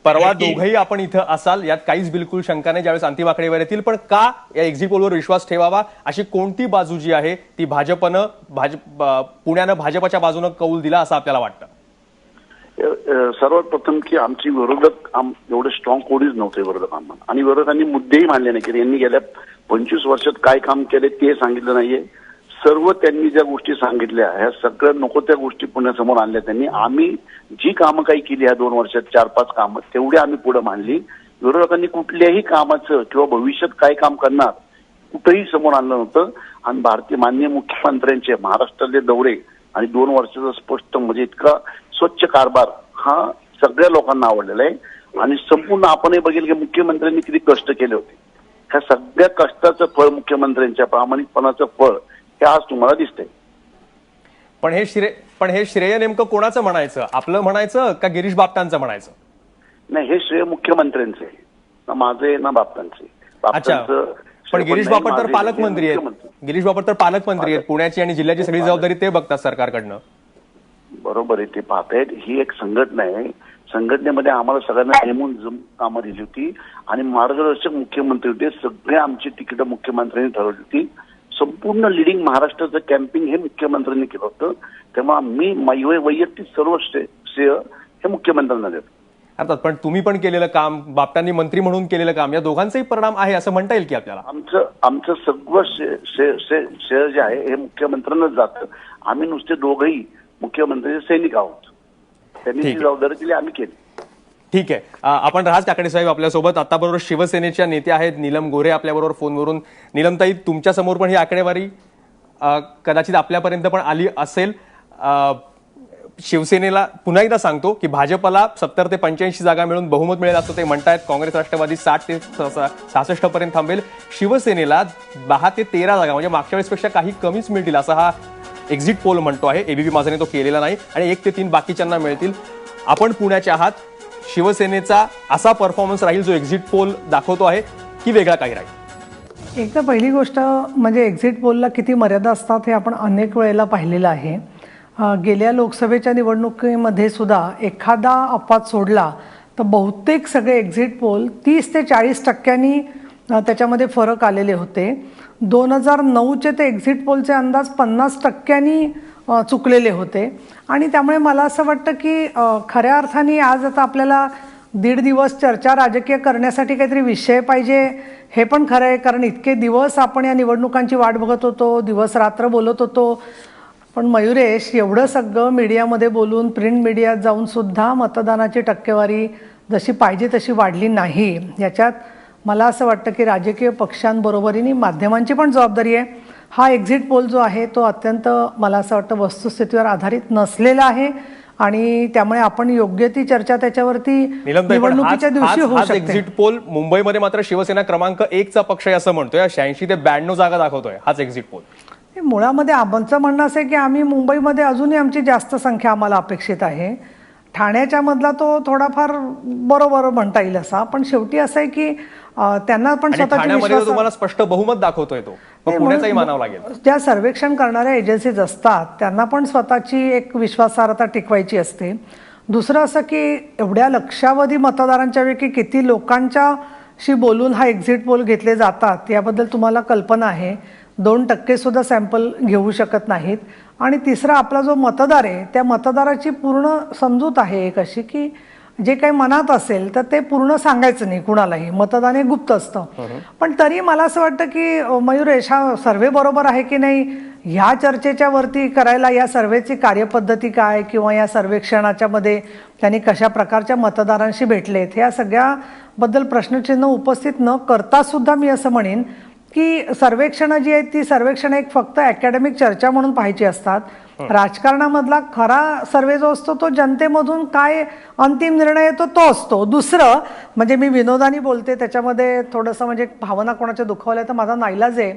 परवा दोघंही आपण इथं असाल, यात काहीच बिलकुल शंका नाही, ज्यावेळेस अंतिम आकडेवारी येतील. पण का या एक्झिट पोलवर विश्वास ठेवावा? अशी कोणती बाजू जी आहे ती पुण्यानं भाजपच्या बाजूनं कौल दिला असं आपल्याला वाटतं? सर्वात प्रथम की आमची विरोधक एवढे स्ट्रॉंग कोणीच नव्हते विरोधकांना, आणि विरोधकांनी मुद्देही मांडले नाही की यांनी गेल्या 25 वर्षात काय काम केले ते सांगितलं नाहीये. सर्व त्यांनी ज्या गोष्टी सांगितल्या ह्या सगळ्या नको त्या गोष्टी पुण्यासमोर आणल्या त्यांनी. आम्ही जी कामं काही केली ह्या 2 वर्षात 4-5 कामं तेवढी आम्ही पुढे मांडली. विरोधकांनी कुठल्याही कामाचं किंवा भविष्यात काय काम करणार कुठेही समोर आणलं नव्हतं. आणि माननीय मुख्यमंत्र्यांचे महाराष्ट्रातले दौरे आणि 2 वर्षाचा स्पष्ट म्हणजे इतका स्वच्छ कारभार हा सगळ्या लोकांना आवडलेला आहे. आणि संपूर्ण आपणही बघेल की मुख्यमंत्र्यांनी किती कष्ट केले होते. ह्या सगळ्या कष्टाचं फळ, मुख्यमंत्र्यांच्या प्रामाणिकपणाचं फळ हे आज तुम्हाला दिसतंय. पण हे श्रेय नेमकं कोणाचं म्हणायचं? आपलं म्हणायचं का गिरीश बापटांचं म्हणायचं? नाही, हे श्रेय मुख्यमंत्र्यांचे, ना माझे ना बापटांचे. अच्छा, पण गिरीश बापट तर पालकमंत्री आहेत. गिरीश बापट तर पालकमंत्री आहेत. पुण्याची आणि जिल्ह्याची सगळी जबाबदारी ते बघतात सरकारकडनं. बरोबर आहे, ते पाहतायत. ही एक संघटना आहे. संघटनेमध्ये आम्हाला सगळ्यांना नेमून कामं दिली होती आणि मार्गदर्शक मुख्यमंत्री होते. सगळे आमची तिकीट मुख्यमंत्र्यांनी ठरवली होती. संपूर्ण लिडिंग महाराष्ट्राचं कॅम्पिंग हे मुख्यमंत्र्यांनी केलं होतं. तेव्हा मी वैयक्तिक सर्व श्रेय हे मुख्यमंत्र्यांना देतो. अर्थात, पण तुम्ही पण केलेलं काम, बापटांनी मंत्री म्हणून केलेलं काम, या दोघांचाही परिणाम आहे असं म्हणता येईल की आपल्याला? आमचं सगळं श्रेय जे आहे हे मुख्यमंत्र्यांनाच जातं. आम्ही नुसते दोघंही मुख्यमंत्र्यांचे सैनिक आहोत. त्यांनी जी जबाबदारी दिली आम्ही केली. ठीक आहे. आपण राज काकडे साहेब आपल्यासोबत. आता बरोबर शिवसेनेच्या नेत्या आहेत नीलम गोऱ्हे आपल्याबरोबर फोनवरून. नीलमताई, तुमच्या समोर पण ही आकडेवारी कदाचित आपल्यापर्यंत पण आली असेल. शिवसेनेला पुन्हा एकदा सांगतो की भाजपला 70 ते 85 जागा मिळून बहुमत मिळेल असं ते म्हणतायत. काँग्रेस राष्ट्रवादी 60 ते 66 पर्यंत थांबेल. शिवसेनेला 10 ते 13 जागा म्हणजे मागच्या वेळेसपेक्षा काही कमीच मिळतील असं हा एक्झिट पोल म्हणतो आहे. एबीपी माझाने तो केलेला नाही. आणि 1 ते 3 बाकीच्यांना मिळतील. आपण पुण्याचे आहात. शिवसेनेचा असा परफॉर्मन्स राहील जो एक्झिट पोल दाखवतो आहे की वेगळा काही राहील? एक तर पहिली गोष्ट म्हणजे एक्झिट पोलला किती मर्यादा असतात हे आपण अनेक वेळेला पाहिलेलं आहे. गेल्या लोकसभेच्या निवडणुकीमध्ये सुद्धा एखादा अपवाद सोडला तर बहुतेक सगळे एक्झिट पोल 30 ते 40% त्याच्यामध्ये फरक आलेले होते. 2009चे ते एक्झिट पोलचे अंदाज 50% चुकलेले होते. आणि त्यामुळे मला असं वाटतं की खऱ्या अर्थाने आज आता आपल्याला 1.5 दिवस चर्चा राजकीय करण्यासाठी काहीतरी विषय पाहिजे हे पण खरं आहे, कारण इतके दिवस आपण या निवडणुकांची वाट बघत होतो, दिवस रात्र बोलत होतो. पण मयुरेश, एवढं सगळं मीडियामध्ये बोलून प्रिंट मीडियात जाऊन सुद्धा मतदानाची टक्केवारी जशी पाहिजे तशी वाढली नाही. याच्यात मला असं वाटतं की राजकीय पक्षांबरोबरीने माध्यमांची पण जबाबदारी आहे. हा एक्झिट पोल जो आहे तो अत्यंत मला असं वाटतं वस्तुस्थितीवर आधारित नसलेला आहे आणि त्यामुळे आपण योग्य ती चर्चा त्याच्यावरती निवडणुकीच्या दिवशी होऊ शकते. एक्झिट पोल मुंबईमध्ये मात्र शिवसेना क्रमांक 1 चा पक्ष आहे असं म्हणतोय. 86 ते 92 जागा दाखवतोय हाच एक्झिट पोल. मुळामध्ये आमचं म्हणणं असं आहे की आम्ही मुंबईमध्ये अजूनही आमची जास्त संख्या आम्हाला अपेक्षित आहे. ठाण्याच्या मधला तो थोडाफार बरोबर म्हणता येईल असा, पण शेवटी असं आहे की त्यांना पण स्वतःची विश्वास तुम्हाला स्पष्ट बहुमत दाखवतोय तो पुण्याचाही मानावं लागेल. ज्या सर्वेक्षण करणाऱ्या एजन्सीज असतात त्यांना पण स्वतःची एक विश्वासार्हता टिकवायची असते. दुसरं असं की एवढ्या लक्षावधी मतदारांच्या पैकी किती लोकांच्याशी बोलून हा एक्झिट पोल घेतले जातात याबद्दल तुम्हाला कल्पना आहे. 2% सुद्धा सॅम्पल घेऊ शकत नाहीत. आणि तिसरा आपला जो मतदार आहे त्या मतदाराची पूर्ण समजूत आहे एक अशी की जे काही मनात असेल तर ते पूर्ण सांगायचं नाही कुणालाही. मतदान हे गुप्त असतं. पण तरी मला असं वाटतं की मयुरेश, हा सर्वे बरोबर आहे की नाही ह्या चर्चेच्या वरती करायला या सर्वेची कार्यपद्धती काय किंवा या सर्वेक्षणाच्या मध्ये त्यांनी कशा प्रकारच्या मतदारांशी भेटलेत ह्या सगळ्याबद्दल प्रश्नचिन्ह उपस्थित न करता सुद्धा मी असं म्हणेन की सर्वेक्षणं जी आहेत ती सर्वेक्षण एक फक्त अकॅडमिक चर्चा म्हणून पाहायची असतात. राजकारणामधला खरा सर्वे जो असतो तो जनतेमधून काय अंतिम निर्णय येतो तो असतो. दुसरं म्हणजे मी विनोदानी बोलते त्याच्यामध्ये थोडंसं म्हणजे भावना कोणाच्या दुखावल्या तर माझा नाईलाज आहे.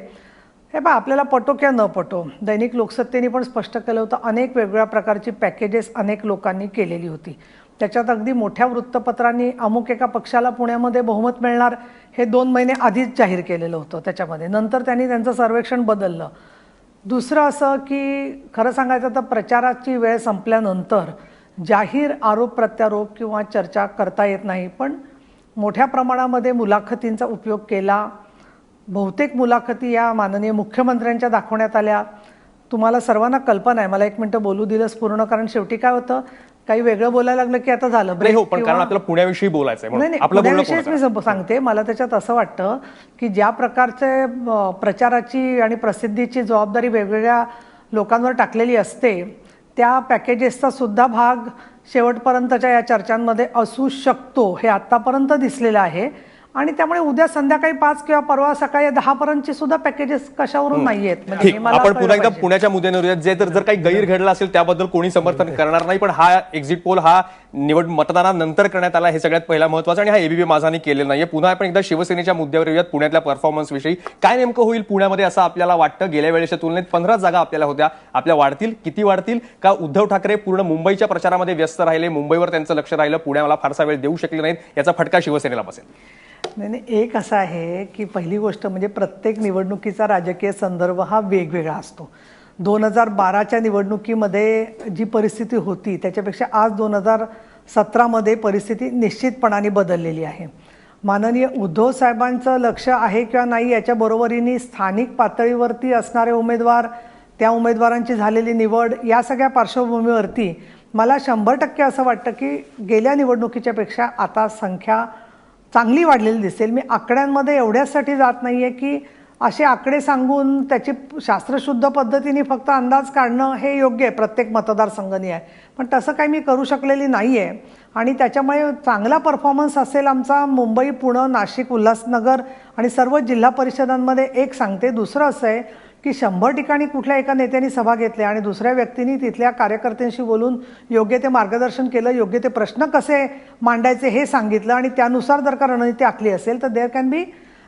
हे बा आपल्याला पटो किंवा न पटो, दैनिक लोकसत्तेने पण स्पष्ट केलं होतं अनेक वेगवेगळ्या प्रकारची पॅकेजेस अनेक लोकांनी केलेली होती. त्याच्यात अगदी मोठ्या वृत्तपत्रांनी अमुक एका पक्षाला पुण्यामध्ये बहुमत मिळणार हे 2 महिने आधीच जाहीर केलेलं होतं त्याच्यामध्ये. नंतर त्यांनी त्यांचं सर्वेक्षण बदललं. दुसरं असं की खरं सांगायचं तर प्रचाराची वेळ संपल्यानंतर जाहीर आरोप प्रत्यारोप किंवा चर्चा करता येत नाही, पण मोठ्या प्रमाणामध्ये मुलाखतींचा उपयोग केला. बहुतेक मुलाखती या माननीय मुख्यमंत्र्यांच्या दाखवण्यात आल्या. तुम्हाला सर्वांना कल्पना आहे, मला 1 मिनिटं बोलू दिलंच पूर्ण, कारण शेवटी काय होतं काही वेगळं बोलायला लागलं की आता झालं ब्रेक. हो, पण कारण आपल्याला पुण्याविषयी बोलायचं आहे. नाही, पुण्याविषयीच मी सांगते. मला त्याच्यात असं वाटतं की ज्या प्रकारचे प्रचाराची आणि प्रसिद्धीची जबाबदारी वेगवेगळ्या लोकांवर टाकलेली असते त्या पॅकेजेसचा सुद्धा भाग शेवटपर्यंतच्या या चर्चांमध्ये असू शकतो हे आतापर्यंत दिसलेलं आहे. आणि त्यामुळे उद्या संध्याकाळी 5 किंवा परवा सकाळी 10 पर्यंतची सुद्धा पॅकेजेस कशावरून नाहीयेत. आपण पुन्हा एकदा पुण्याच्या मुद्द्यावर येऊयात. जे जर काही गैर घडलं असेल त्याबद्दल कोणी समर्थन करणार नाही, पण हा एक्झिट पोल हा मतदानानंतर करण्यात आला हे सगळ्यात पहिला महत्वाचा आणि हा एबीपी माझानी केलेला नाहीये. पुन्हा आपण एकदा शिवसेनेच्या मुद्द्यावर येऊयात. पुण्यातल्या परफॉर्मन्स विषयी काय नेमकं होईल पुण्यामध्ये असं आपल्याला वाटतं? गेल्या वेळेच्या तुलनेत 15 जागा आपल्याला होत्या, आपल्या वाढतील? किती वाढतील? का उद्धव ठाकरे पूर्ण मुंबईच्या प्रचारामध्ये व्यस्त राहिले, मुंबईवर त्यांचं लक्ष राहिलं, पुण्याला फारसा वेळ देऊ शकले नाहीत, याचा फटका शिवसेनेला बसेल? नाही, एक असं आहे की पहिली गोष्ट म्हणजे प्रत्येक निवडणुकीचा राजकीय संदर्भ हा वेगवेगळा असतो. 2012च्या निवडणुकीमध्ये जी परिस्थिती होती त्याच्यापेक्षा आज 2017मध्ये परिस्थिती निश्चितपणाने बदललेली आहे. माननीय उद्धव साहेबांचं लक्ष आहे किंवा नाही याच्या बरोबरीने स्थानिक पातळीवरती असणारे उमेदवार, त्या उमेदवारांची झालेली निवड, या सगळ्या पार्श्वभूमीवरती मला 100% असं वाटतं की गेल्या निवडणुकीच्या पेक्षा आता संख्या चांगली वाढलेली दिसेल. मी आकड्यांमध्ये एवढ्यासाठी जात नाहीये की असे आकडे सांगून त्याची शास्त्रशुद्ध पद्धतीने फक्त अंदाज काढणं हे योग्य आहे, प्रत्येक मतदारसंघाने आहे, पण तसं काही मी करू शकलेली नाही आहे. आणि त्याच्यामुळे चांगला परफॉर्मन्स असेल आमचा मुंबई, पुणे, नाशिक, उल्हासनगर आणि सर्व जिल्हा परिषदांमध्ये एक सांगते. दुसरं असं आहे की 100 ठिकाणी कुठल्या एका नेत्याने सभा घेतल्या आणि दुसऱ्या व्यक्तींनी तिथल्या कार्यकर्त्यांशी बोलून योग्य ते मार्गदर्शन केलं, योग्य ते प्रश्न कसे मांडायचे हे सांगितलं आणि त्यानुसार जर का रणनीती आखली असेल तर देअर कॅन बी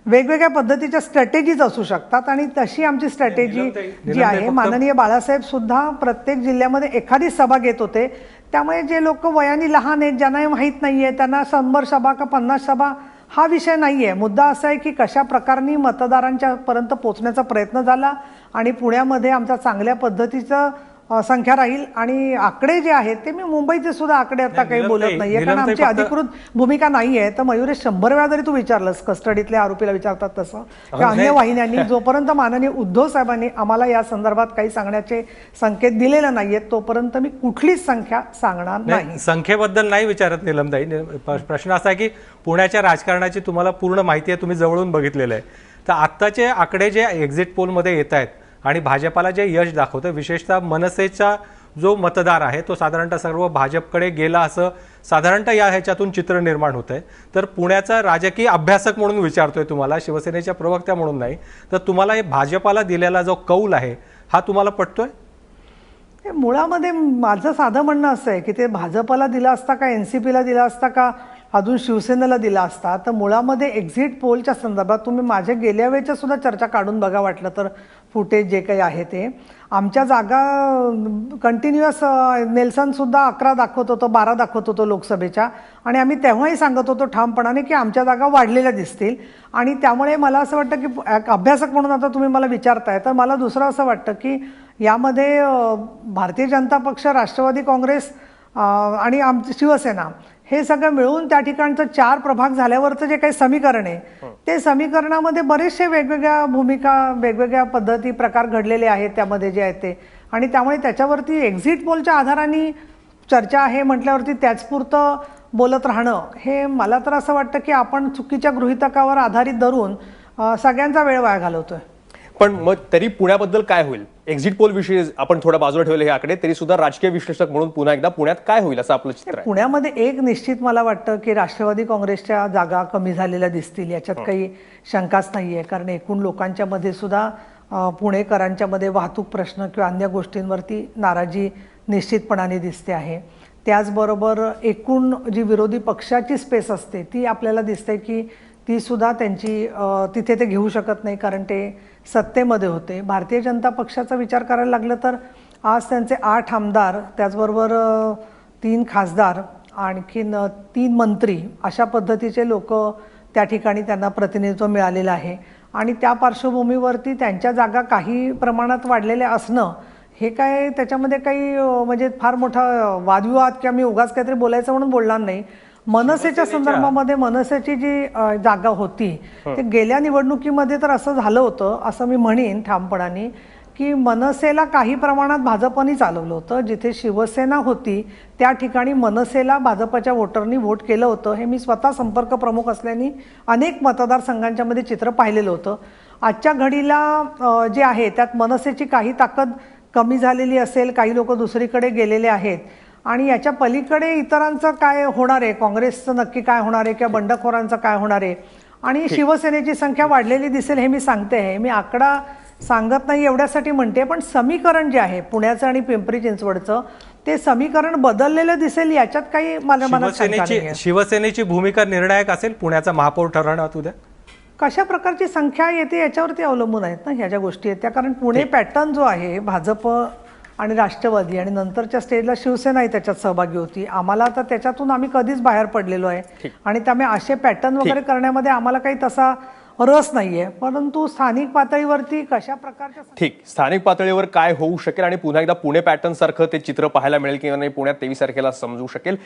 वेगवेगळ्या पद्धतीच्या स्ट्रॅटेजीज असू शकतात. आणि तशी आमची स्ट्रॅटेजी जी आहे, माननीय बाळासाहेब सुद्धा प्रत्येक जिल्ह्यामध्ये एखादी सभा घेत होते. त्यामुळे जे लोक वयाने लहान आहेत, ज्यांना माहीत नाहीये, त्यांना 100 सभा का 50 सभा हा विषय नाहीये. मुद्दा असा आहे की कशा प्रकारे मतदारांच्या पर्यंत पोहोचण्याचा प्रयत्न झाला आणि पुण्यामध्ये आमचा चांगल्या पद्धतीचं संख्या राहील आणि आकडे जे आहेत ते मी मुंबईचे सुद्धा आकडे आता काही बोलत नाहीये, कारण नीलमताई आमची फक्त- अधिकृत भूमिका नाहीये. तर मयुरेश 100 वेळा जरी तू विचारलंस, कस्टडीतल्या आरोपीला विचारतात तसं, किंवा अन्य वाहिन्यांनी जोपर्यंत माननीय उद्धव साहेबांनी आम्हाला या संदर्भात काही सांगण्याचे संकेत दिलेले नाहीयेत तोपर्यंत मी कुठलीच संख्या सांगणार नाही. संख्येबद्दल नाही विचारत नीलमताई. प्रश्न असा आहे की पुण्याच्या राजकारणाची तुम्हाला पूर्ण माहिती आहे, तुम्ही जवळून बघितलेलं आहे. तर आत्ताचे आकडे जे एक्झिट पोलमध्ये येत आहेत आणि भाजपाला जे यश दाखवतं, विशेषतः मनसेचा जो मतदार आहे तो साधारणतः सर्व भाजपकडे गेला असं साधारणतः या ह्याच्यातून चित्र निर्माण होत आहे. तर पुण्याचा राजकीय अभ्यासक म्हणून विचारतोय तुम्हाला, शिवसेनेच्या प्रवक्त्या म्हणून नाही, तर तुम्हाला हे भाजपाला दिलेला जो कौल आहे हा तुम्हाला पटतोय? हे मुळामध्ये माझं साधं म्हणणं असं आहे की ते भाजपला दिला असता का एनसीपीला दिला असता का अजून शिवसेनेला दिला असता, तर मुळामध्ये एक्झिट पोलच्या संदर्भात तुम्ही माझ्या गेल्या वेळेच्या सुद्धा चर्चा काढून बघा वाटलं तर, फुटेज जे काही आहे ते. आमच्या जागा कंटिन्युअस नेल्सन सुद्धा 11 दाखवत होतो, 12 दाखवत होतो लोकसभेच्या, आणि आम्ही तेव्हाही सांगत होतो ठामपणाने की आमच्या जागा वाढलेल्या दिसतील. आणि त्यामुळे मला असं वाटतं की एक अभ्यासक म्हणून आता तुम्ही मला विचारताय, तर मला दुसरं असं वाटतं की यामध्ये भारतीय जनता पक्ष, राष्ट्रवादी काँग्रेस आणि शिवसेना हे सगळं मिळून त्या ठिकाणचं 4 प्रभाग झाल्यावरचं जे काही समीकरण आहे ते समीकरणामध्ये बरेचसे वेगवेगळ्या भूमिका, वेगवेगळ्या पद्धती, प्रकार घडलेले आहेत त्यामध्ये जे आहेत ते. आणि त्यामुळे त्याच्यावरती एक्झिट पोलच्या आधाराने चर्चा आहे म्हटल्यावरती त्याचपुरतं बोलत राहणं, हे मला तर असं वाटतं की आपण चुकीच्या गृहीतकावर आधारित धरून सगळ्यांचा वेळ वाया घालवतोय. पण मग तरी पुण्याबद्दल काय होईल? एक्झिट पोल विषयी आपण थोडा बाजूला ठेवले हे आकडे, तरी सुद्धा राजकीय विश्लेषक म्हणून पुन्हा एकदा पुण्यात काय होईल असं आपलं चित्र आहे? पुण्यामध्ये एक निश्चित मला वाटतं की राष्ट्रवादी काँग्रेसच्या जागा कमी झालेल्या दिसतील, याच्यात काही शंकाच नाहीये. कारण एकूण लोकांच्या मध्ये सुद्धा पुणेकरांच्या मध्ये वाहतूक प्रश्न किंवा अन्य गोष्टींवरती नाराजी निश्चितपणाने दिसते आहे. त्याचबरोबर एकूण जी विरोधी पक्षाची स्पेस असते ती आपल्याला दिसते की ती सुद्धा त्यांची तिथे ते घेऊ शकत नाही, कारण ते सत्तेमध्ये होते. भारतीय जनता पक्षाचा विचार करायला लागलं तर आज त्यांचे 8 आमदार, त्याचबरोबर 3 खासदार, आणखीन 3 मंत्री, अशा पद्धतीचे लोक त्या ठिकाणी त्यांना प्रतिनिधित्व मिळालेलं आहे. आणि त्या पार्श्वभूमीवरती त्यांच्या जागा काही प्रमाणात वाढलेल्या असणं हे काय त्याच्यामध्ये काही म्हणजे फार मोठा वादविवाद किंवा मी उगाच काहीतरी बोलायचं म्हणून बोलणार नाही. मनसेच्या संदर्भामध्ये मनसेची जी जागा होती ते गेल्या निवडणुकीमध्ये तर असं झालं होतं, असं मी म्हणेन ठामपणाने, की मनसेला काही प्रमाणात भाजपनी चालवलं होतं. जिथे शिवसेना होती त्या ठिकाणी मनसेला भाजपच्या वोटरनी व्होट केलं होतं. हे मी स्वतः संपर्क प्रमुख असल्याने अनेक मतदारसंघांच्या मध्ये चित्र पाहिलेलं होतं. आजच्या घडीला जे आहे त्यात मनसेची काही ताकद कमी झालेली असेल, काही लोक दुसरीकडे गेलेले आहेत, आणि याच्या पलीकडे इतरांचं काय होणार आहे, काँग्रेसचं नक्की काय होणार आहे किंवा बंडखोरांचं काय होणार आहे, आणि शिवसेनेची संख्या वाढलेली दिसेल हे मी सांगते आहे. मी आकडा सांगत नाही एवढ्यासाठी म्हणते, पण समीकरण जे आहे पुण्याचं आणि पिंपरी चिंचवडचं ते समीकरण बदललेलं दिसेल, याच्यात काही मला मनात शंका नाहीये. शिवसेनेची भूमिका निर्णायक असेल पुण्याचा महापौर ठरवण्यात उद्या? कशा प्रकारची संख्या येते याच्यावरती अवलंबून आहेत ना ह्या ज्या गोष्टी आहेत त्या. कारण पुणे पॅटर्न जो आहे, भाजप आणि राष्ट्रवादी आणि नंतरच्या स्टेजला शिवसेनाही त्याच्यात सहभागी होती. आम्हाला तर त्याच्यातून आम्ही कधीच बाहेर पडलेलो आहे आणि त्यामुळे असे पॅटर्न वगैरे करण्यामध्ये आम्हाला काही तसा रस नाहीये. परंतु स्थानिक पातळीवरती कशा प्रकारच्या ठीक, स्थानिक पातळीवर काय होऊ शकेल आणि पुन्हा एकदा पुणे पॅटर्न सारखं ते चित्र पाहायला मिळेल किंवा नाही पुण्यात 23 तारखेला समजू शकेल.